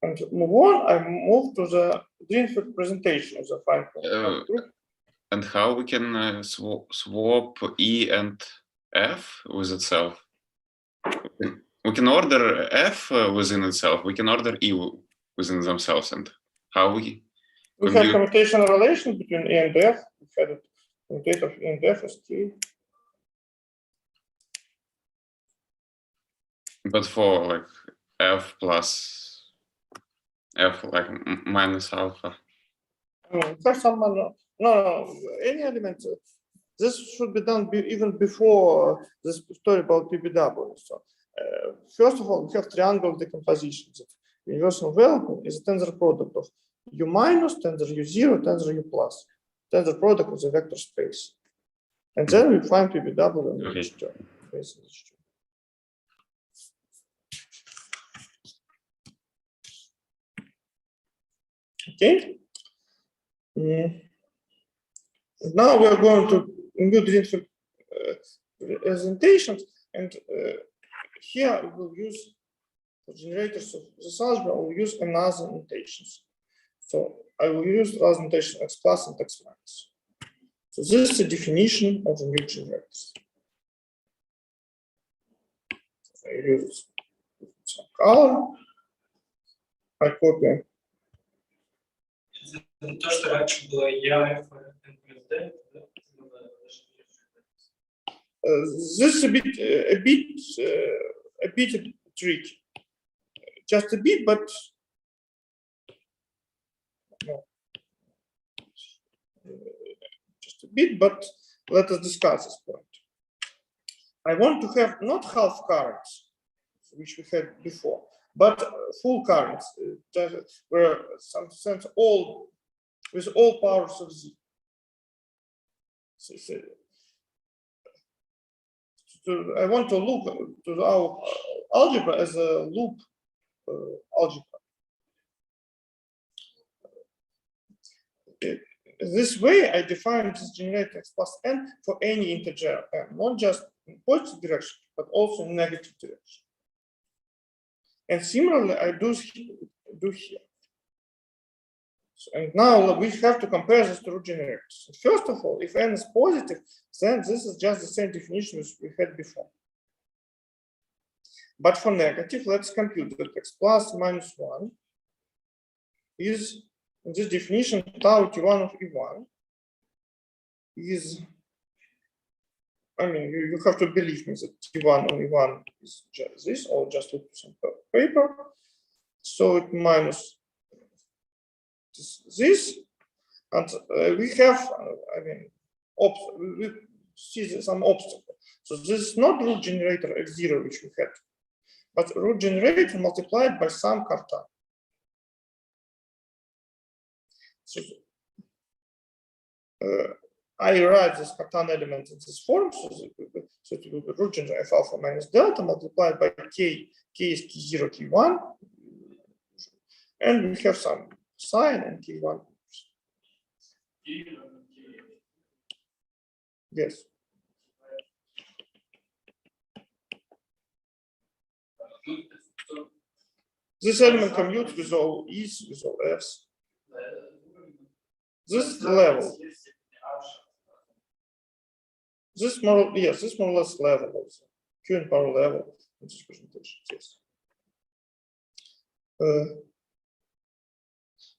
And move on, I move to the Greenfield presentation of the fine quantum group. And how we can swap E and F with itself? We can order F within itself. We can order E within themselves. And how we have commutational relation between E and F. We had a commutator of E and F as K. But for like F plus F like minus alpha. First, no, any element. This should be done even before this story about PBW. So, first of all, we have triangle decomposition. The universal value is a tensor product of U minus, tensor U0, tensor U plus. Tensor product of the vector space. And then we find PBW in each term. Okay. Now we are going to new Greenfield representations, and here we will use for generators of this algebra. I will use another notations. So I will use rather notation x plus and x minus. So this is the definition of the new generators. So I use some color. I copy. То, что раньше было я, F, N плюс D, This is a bit tricky. Just a bit, but no. Just a bit, but let us discuss this point. I want to have not half currents, which we had before, but full currents, where some sense all with all powers of z. So I want to look to our algebra as a loop algebra. This way, I define this generator x plus n for any integer n, not just in positive direction, but also in negative direction. And similarly, I do here. So, and now we have to compare this to root generators. First of all, if n is positive, then this is just the same definition as we had before. But for negative, let's compute that x plus minus 1 is, in this definition, tau t1 of e1 is, I mean, you have to believe me that t1 on e1 is just this, or just look at some paper. So it minus this, and we have, I mean, we see some obstacle. So this is not root generator x0 which we had, but root generator multiplied by some cartan. So I write this cartan element in this form, so it will be root generator f alpha minus delta multiplied by k is k0, k1, and we have some sign and k1. Yes. This element commutes with all e's, with all f's. This is the level. This more, yes, this more or less level also. Q in power level in this presentation. Yes.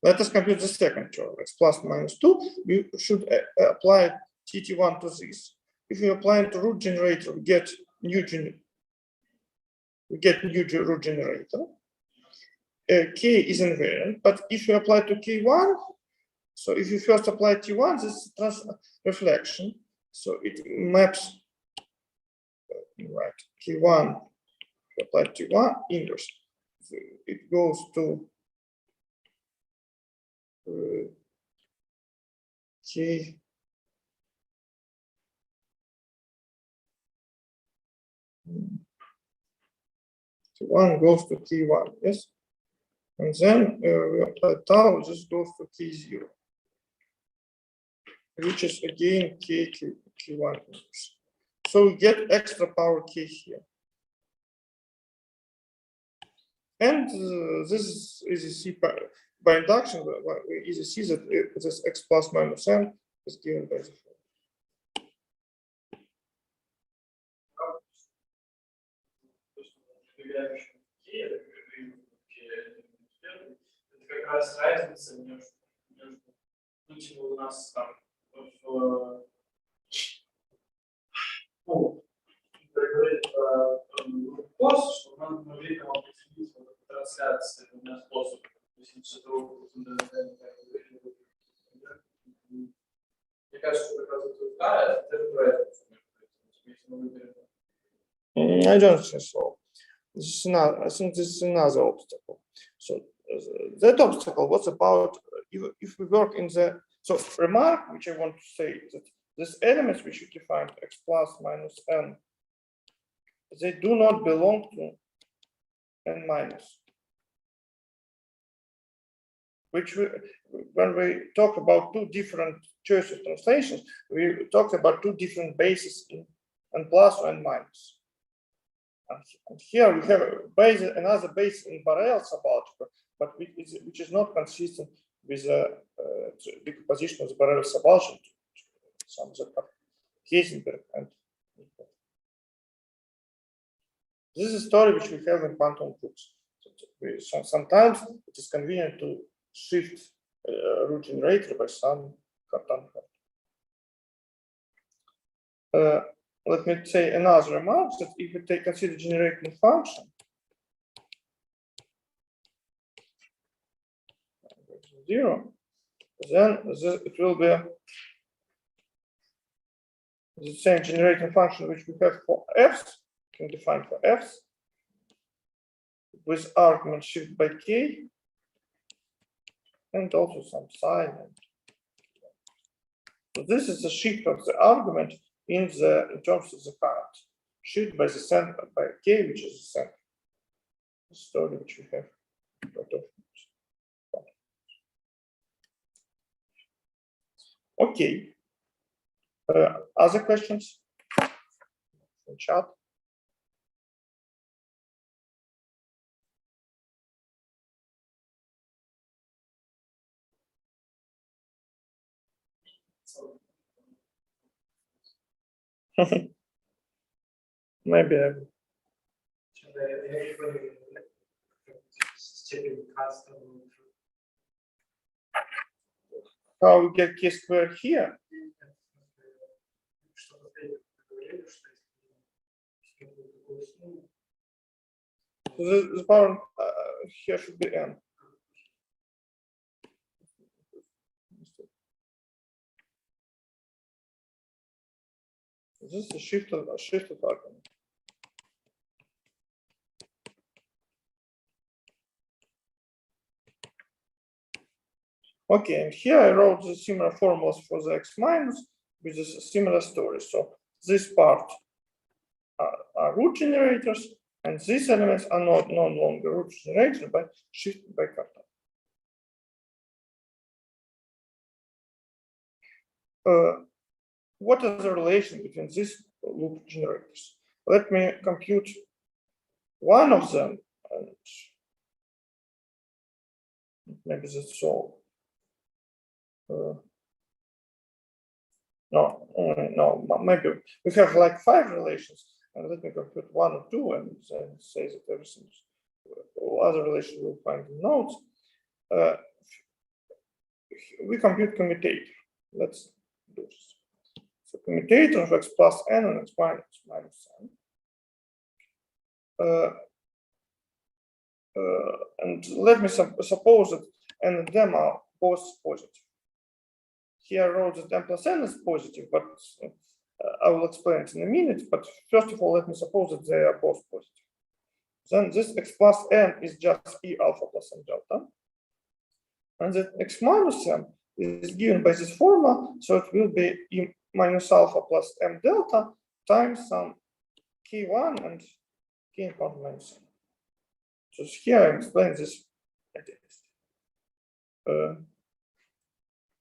Let us compute the second term, x plus minus 2. We should apply tt1 to this. If we apply it to root generator, we get new root generator. K is invariant, but if you apply to k1, so if you first apply t1, this is reflection. So it maps, right, k1, apply t1, inverse. So it goes to k t1 goes to k1, yes? And then we apply tau, this goes to k0, which is again k1 inverse. So we get extra power k here. And this is easy see by induction, we easily see that this x plus minus n is given by the form. Это как раз разница между ну, чего у нас там говорит пост, что мы могли там определить трансляции на способ. То есть что мне кажется, что как раз это да, это разница. Если мы выберем. I don't think so. This is not, I think this is another obstacle. So that obstacle was about if we work in the, so remark which I want to say is that these elements which you defined x plus minus n, they do not belong to n minus. Which when we talk about two different choice of translations, we talked about two different bases in n plus or n minus. And here we have a base, another base in Borel's about, but which is not consistent with the decomposition of the Borel subaltern to some of the Heisenberg. And this is a story which we have in quantum groups. So sometimes it is convenient to shift root generator by some cartan. Let me say another remark that if we consider generating function, zero, then it will be the same generating function which we have for f's, can define for f's, with argument shift by k, and also some sign. So this is the shift of the argument in terms of the current, shift by the center by k, which is the center. The story which we have. Okay. Other questions in chat? Maybe I will. Я не понял, степень кастом. How we get k² here? Что-то говорили, что So the power here should be n. This is a shifted argument. Okay, and here I wrote the similar formulas for the x minus with a similar story. So this part are root generators, and these elements are no longer root generators, but shifted by Cartan. What is the relation between these loop generators? Let me compute one of them, and maybe that's all. No, maybe we have like 5 relations, and let me compute 1 or 2 and then say that everything, all other relations we'll find in notes. We compute commutator. Let's do this. So commutator of x plus n and x minus n. And let me suppose that n and them are both positive. Here I wrote that m plus n is positive, but I will explain it in a minute. But first of all, let me suppose that they are both positive. Then this x plus n is just e alpha plus m delta. And that x minus m is given by this formula, so it will be e minus alpha plus m delta times some k1 and k in power minus n. So here I explain this identity.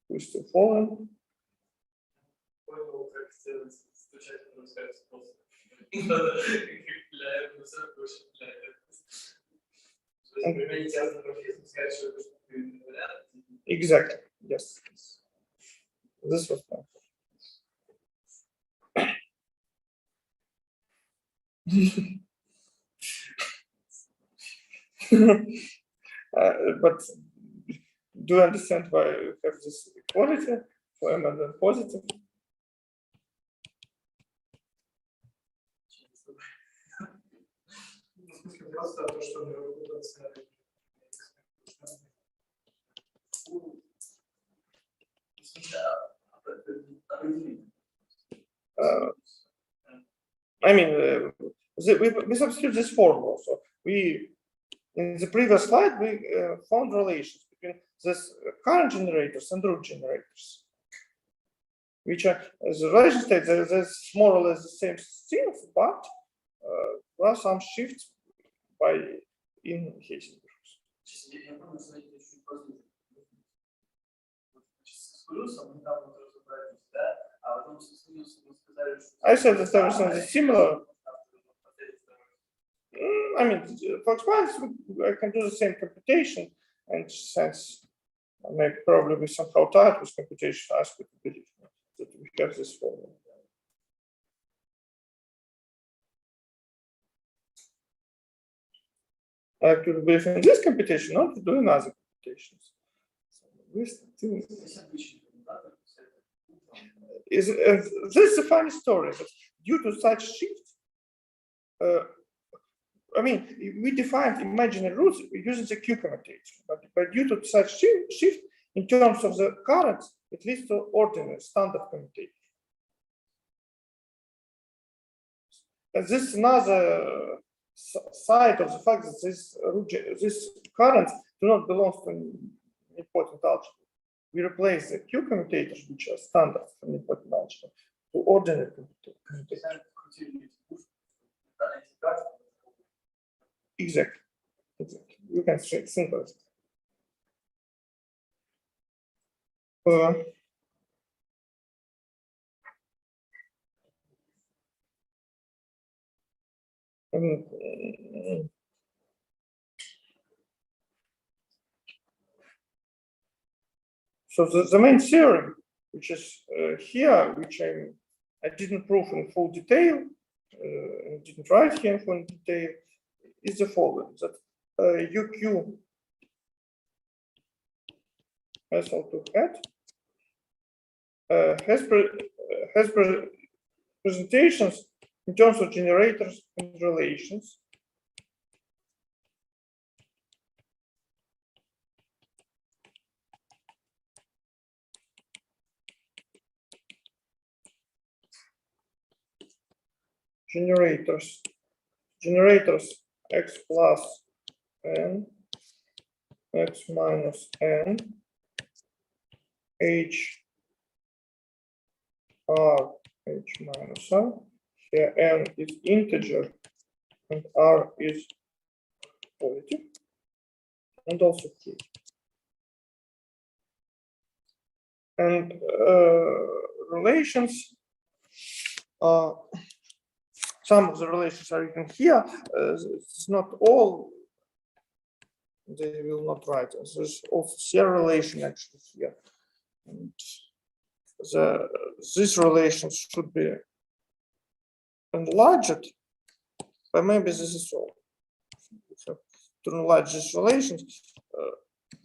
We still following? Exactly. Yes. This was fun. But do you understand why you have this equality for m and n positive? Просто то, что мы работаем. I mean, we substitute this formula. So we, in the previous slide, we found relations between this current generators and root generators, which are, as the relation states, there's more or less the same things, but there are some shifts by in Heisenberg. I said that everything is similar. I mean, for expanse, I can do the same computation, and since I may probably be somehow tired with computation, I ask you to believe that we have this formula. I have to believe in this computation, not to do another computations. This is a funny story. That due to such shift, I mean, we defined imaginary roots using the Q commutator, but due to such shift in terms of the currents, it leads to ordinary standard commutator. And this is another side of the fact that these currents do not belong to important algebra. We replace the Q commutators, which are standard from important algebra, to ordinary commutators. Exactly. You can think of it. So the main theorem, which is here, which I'm I didn't prove in full detail, didn't write here in full detail, is the following, that UQ SL2 hat has presentations in terms of generators and relations. Generators x plus n, x minus n, h r, h minus r. Here n is integer and r is positive, and also k. And relations, some of the relations are written here. It's not all. They will not write. There's also CR relation actually here. And these relations should be enlarged, but maybe this is all. So to enlarge these relations,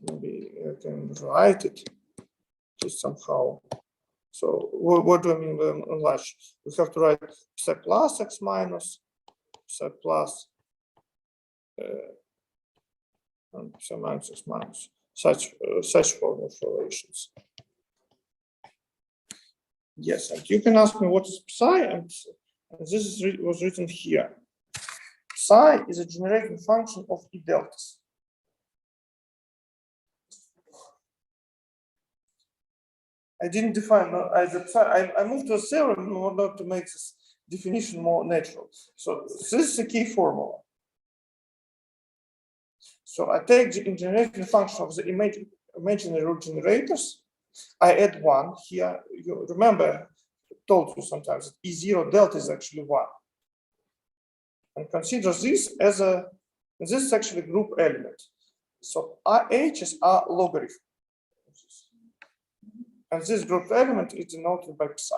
maybe I can write it just somehow. So what do I mean by enlarge? We have to write psi plus x minus, psi plus and psi minus x minus, such form of relations. Yes, and you can ask me what is psi, and this was written here. Psi is a generating function of E deltas. I didn't define as a psi. I moved to a theorem in order to make this definition more natural. So this is a key formula. So I take the generating function of the imaginary root generators. I add 1 here. You remember, I told you sometimes that E0 delta is actually 1. And consider this as this is actually a group element. So RHs are logarithm. And this group element is denoted by psi.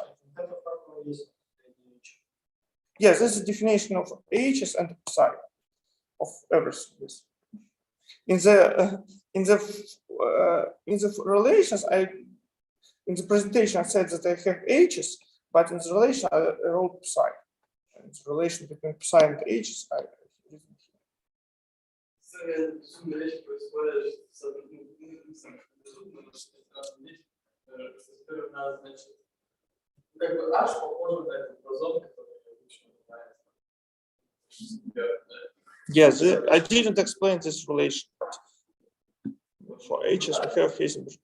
Yes, this is the definition of H's and psi of everything. In the relations, in the presentation I said that I have H's, but in the relation I wrote psi. And the relation between psi and H's I Yes, I didn't explain this relation. For H's we have Heisenberg.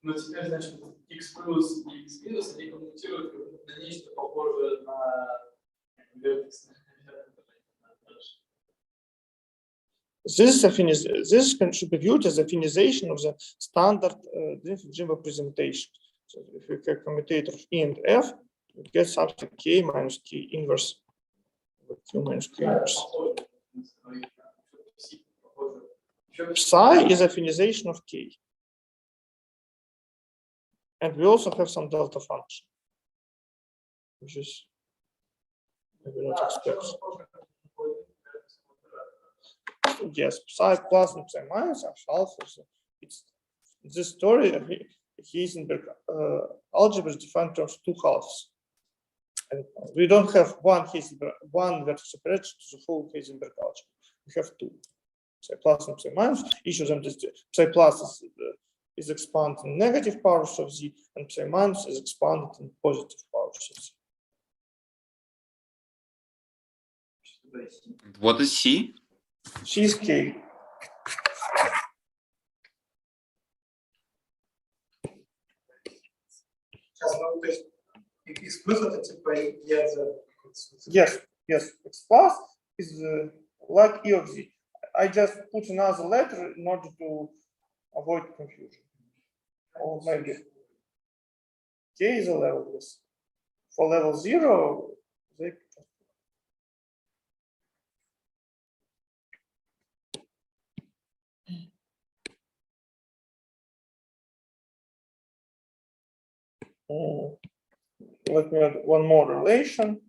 Но теперь, значит, x плюс и x минус, они коммутируют на нечто похожее на вертекс. This should be viewed as affinization of the standard Diffie-Hellman presentation. So if we have commutator of E and F, we get something K minus K inverse, Q minus Q inverse. Psi is affinization of K. And we also have some delta function, which is maybe not expected. Yes, psi plus and psi minus are alpha. So it's this story. Heisenberg algebra is defined in terms of 2 halves. And we don't have one vertex operator to the full Heisenberg algebra. We have 2, psi plus and psi minus. Each of them is psi plus is expanded in negative powers of Z, and psi minus is expanded in positive powers of Z. What is C? C is K. X plus это типа я за. Yes, X plus is like E of Z. I just put another letter in order to avoid confusion. Or maybe K is a levelless. For level 0, they let me add one more relation.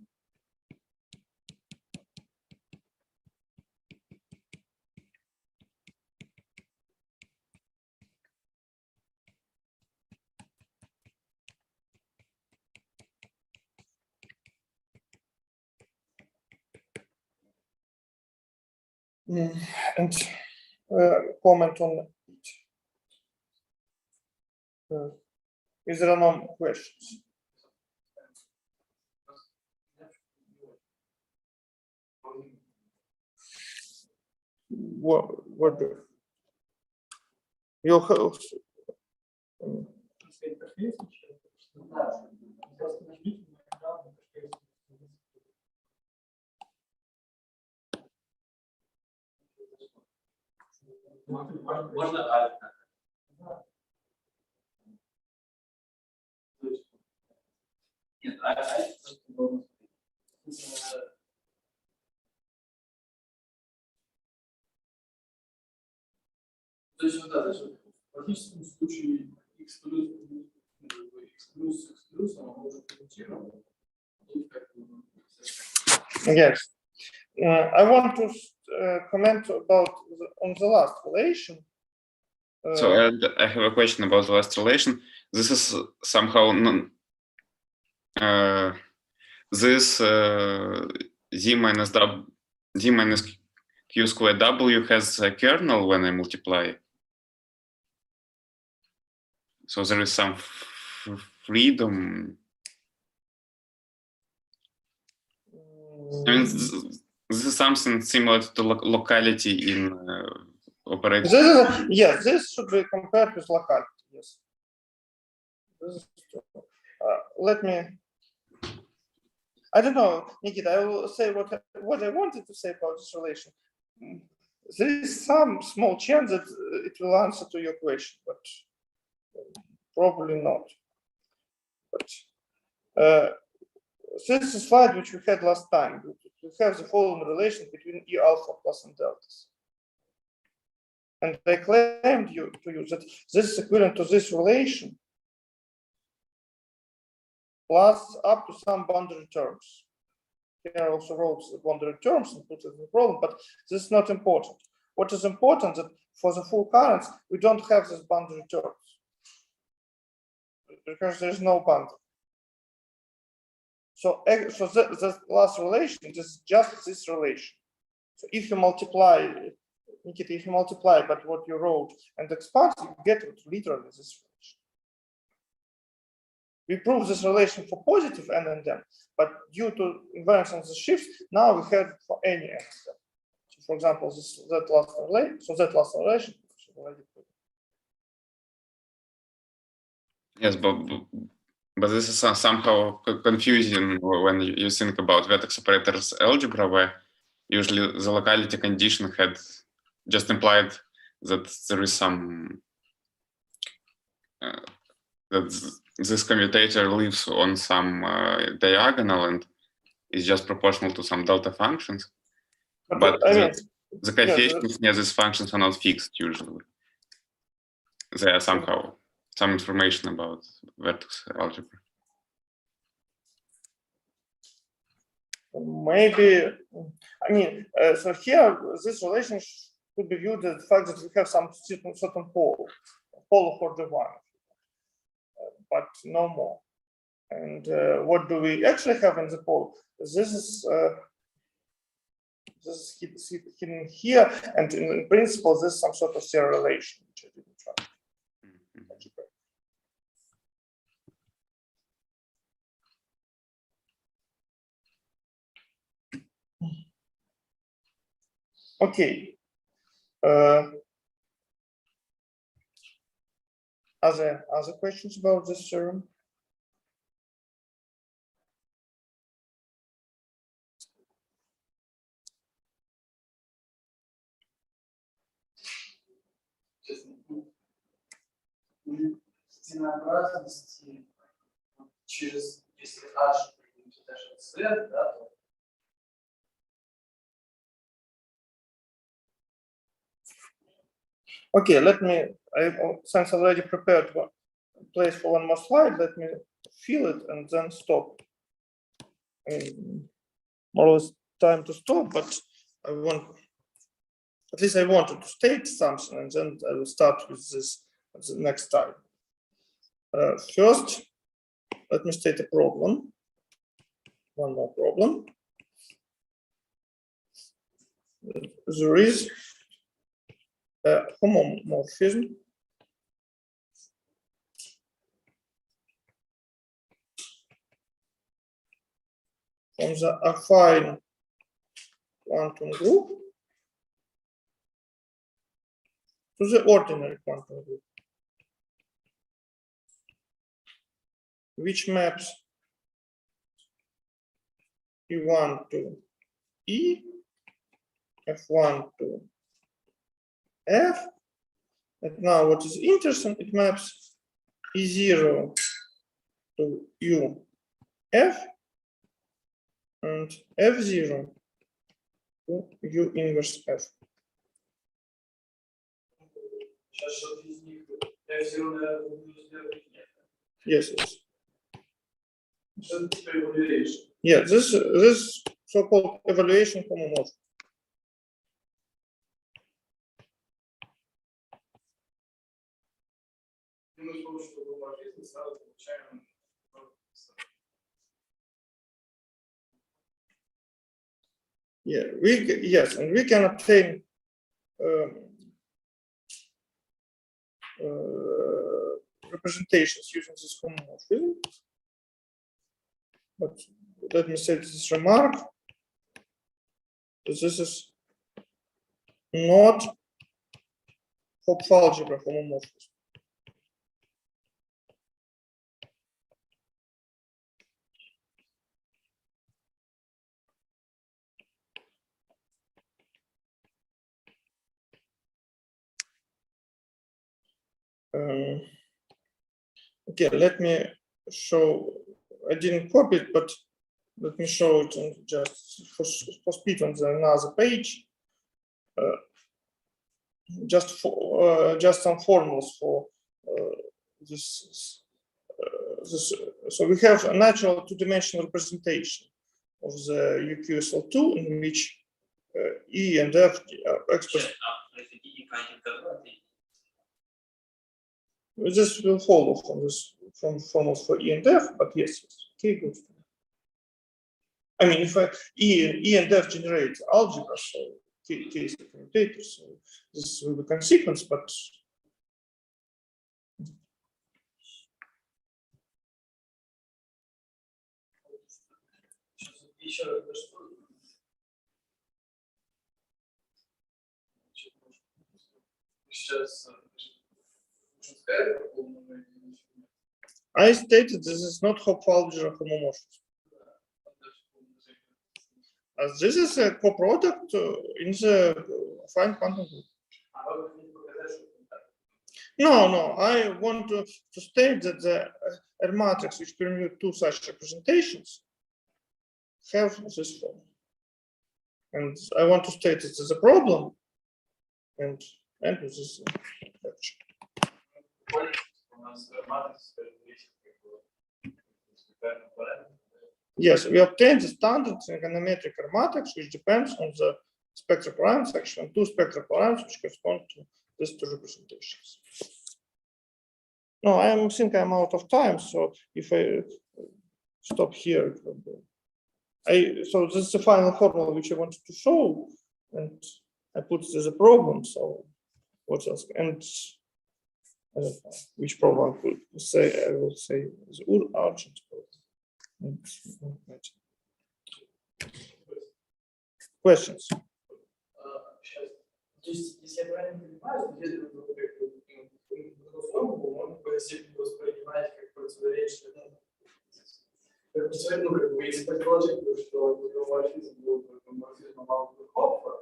And comment on it. Is there no questions? What do you have? Можно альфа. Нет, альфа должен быть. То есть вот это же в практическом случае x плюс, оно может коммутировать. Yes. I want to comment about on the last relation. So I have a question about the last relation. This is somehow this z minus q squared w has a kernel when I multiply. So there is some freedom. I mean, this is something similar to locality in operator. Yes, this should be compared with locality. Yes. This is let me. I don't know, Nikita. I will say what I wanted to say about this relation. There is some small chance that it will answer to your question, but probably not. But this is a slide which we had last time. We have the following relation between E alpha plus and deltas. And I claimed to you that this is equivalent to this relation plus up to some boundary terms. Here I also wrote the boundary terms and put it in the problem, but this is not important. What is important that for the full currents, we don't have this boundary terms because there's no boundary. So the last relation is just this relation. So if you multiply, Nikita, if you multiply by what you wrote and expand, you get literally this relation. We prove this relation for positive n and m, but due to invariance of the shifts, now we have it for any n. So for example, that last relation. Yes, but this is somehow confusing when you think about vertex operators algebra, where usually the locality condition had just implied that there is some that this commutator lives on some diagonal and is just proportional to some delta functions. But the coefficients near these functions are not fixed usually. They are somehow some information about vertex algebra. Maybe, I mean, so here this relation could be viewed as the fact that we have some certain pole for the one, but no more. And what do we actually have in the pole? This is hidden here, and in principle, this is some sort of serial relation, which I didn't try. Okay. Other questions about this theorem? Единообразности через, если H даже Z, да, то okay, let me, since I already prepared one place for one more slide, let me fill it and then stop. More or less time to stop, but I want, at least I wanted to state something, and then I will start with this at the next time. First, let me state a problem. One more problem. There is a homomorphism from the affine quantum group to the ordinary quantum group, which maps E1 to E, F1 to F. And now what is interesting, it maps E0 to U, F, and F0 to U inverse F. Сейчас что-то из них F0, наверное, буду сделать. Yes, yes. Что это типа evaluation? Yeah, this so-called evaluation homomorphism. И мы с помощью homomorphisма сразу получаем. Yeah, yes, and we can obtain representations using this homomorphism. But let me say this remark. This is not Hopf algebra homomorphism. Okay, let me show. I didn't copy it, but let me show it and just for speed on the another page. Just some formulas for this. So we have a natural two-dimensional representation of the UQSL2 in which E and F are expressed. This will follow from formulas for E and F, but yes, okay, good. I mean, if E and F generate algebra, so case of commutators, so this will be consequence, but Еще раз, что сейчас I stated this is not Hopf algebra homomorphism. As this is a coproduct in the affine quantum group. No, I want to state that the R matrix which permute two such representations have this form. And I want to state that there's a problem and with this lecture. Yes, we obtain the standard trigonometric R matrix which depends on the spectral parameters, actually on two spectral parameters which correspond to these two representations. No, I think I'm out of time, so if I stop here, it will be. So this is the final formula which I wanted to show, and I put it as a problem. So what else? And I don't know which problem I could say. I will say the urgent problem. Questions? То есть, если я правильно понимаю, если эту формулу можно воспринимать как противоречие, ну, как бы, если предположить, что гомоморфизм был гомоморфизмом Хопфа,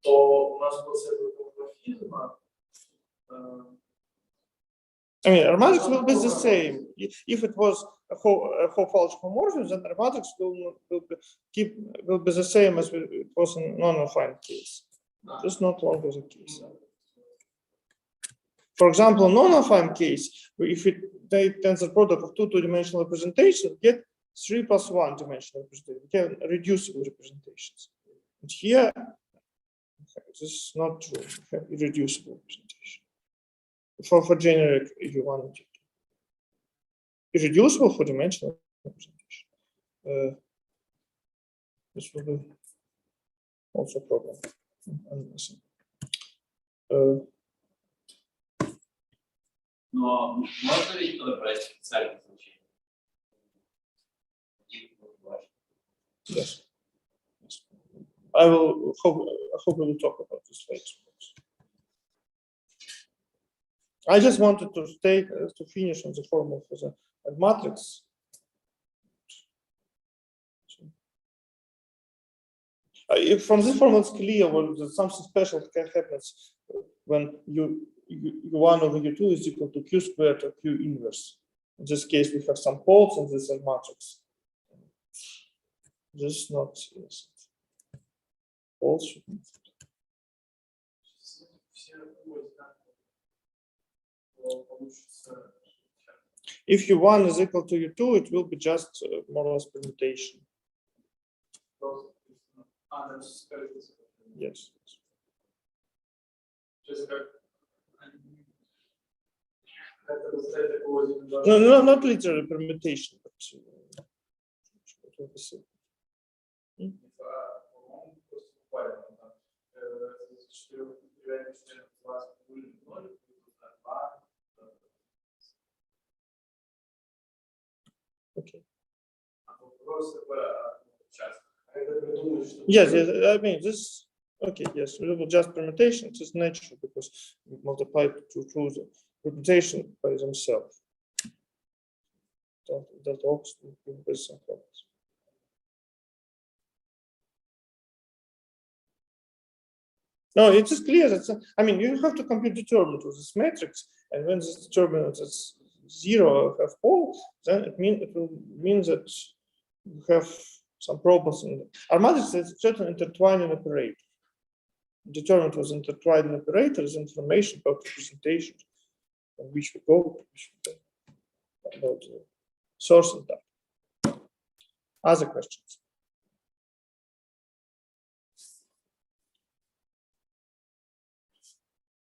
то у нас после этого гомоморфизма I mean, R matrix will be the same. If it was a Hopf algebra homomorphism, then R matrix will be the same as it was in non-affine case. This is not longer the case. For example, non-affine case, if it take tensor product of two-dimensional representation, get 3 plus 1 dimensional representation. We have reducible representations. And here, this is not true. We have irreducible representation. For generic, if you want to. Irreducible for dimensional representation. This will be also a problem. Но можно ли подобрать специальное значение? Yes. I hope we will talk about this later. I just wanted to finish on the formula for the matrix. From this formula, it's clear that something special happens when u1 over u2 is equal to q squared or q inverse. In this case, we have some poles in this matrix. This is not yes. Poles should be. If u1 is equal to u2, it will be just more or less permutation. Yes. No, not literally permutation, but okay. Yes, I mean this. Okay, yes, we will just permutation. It is natural because we multiply to choose the representation by themselves. That also with some problems. No, it is clear that I mean you have to compute determinant of this matrix, and when this determinant is 0 or have pole, then it will mean that you have some problems in our matrix is certain intertwining operator. Determinant was intertwining operator is information about representation on which we go, about the source and that. Other questions?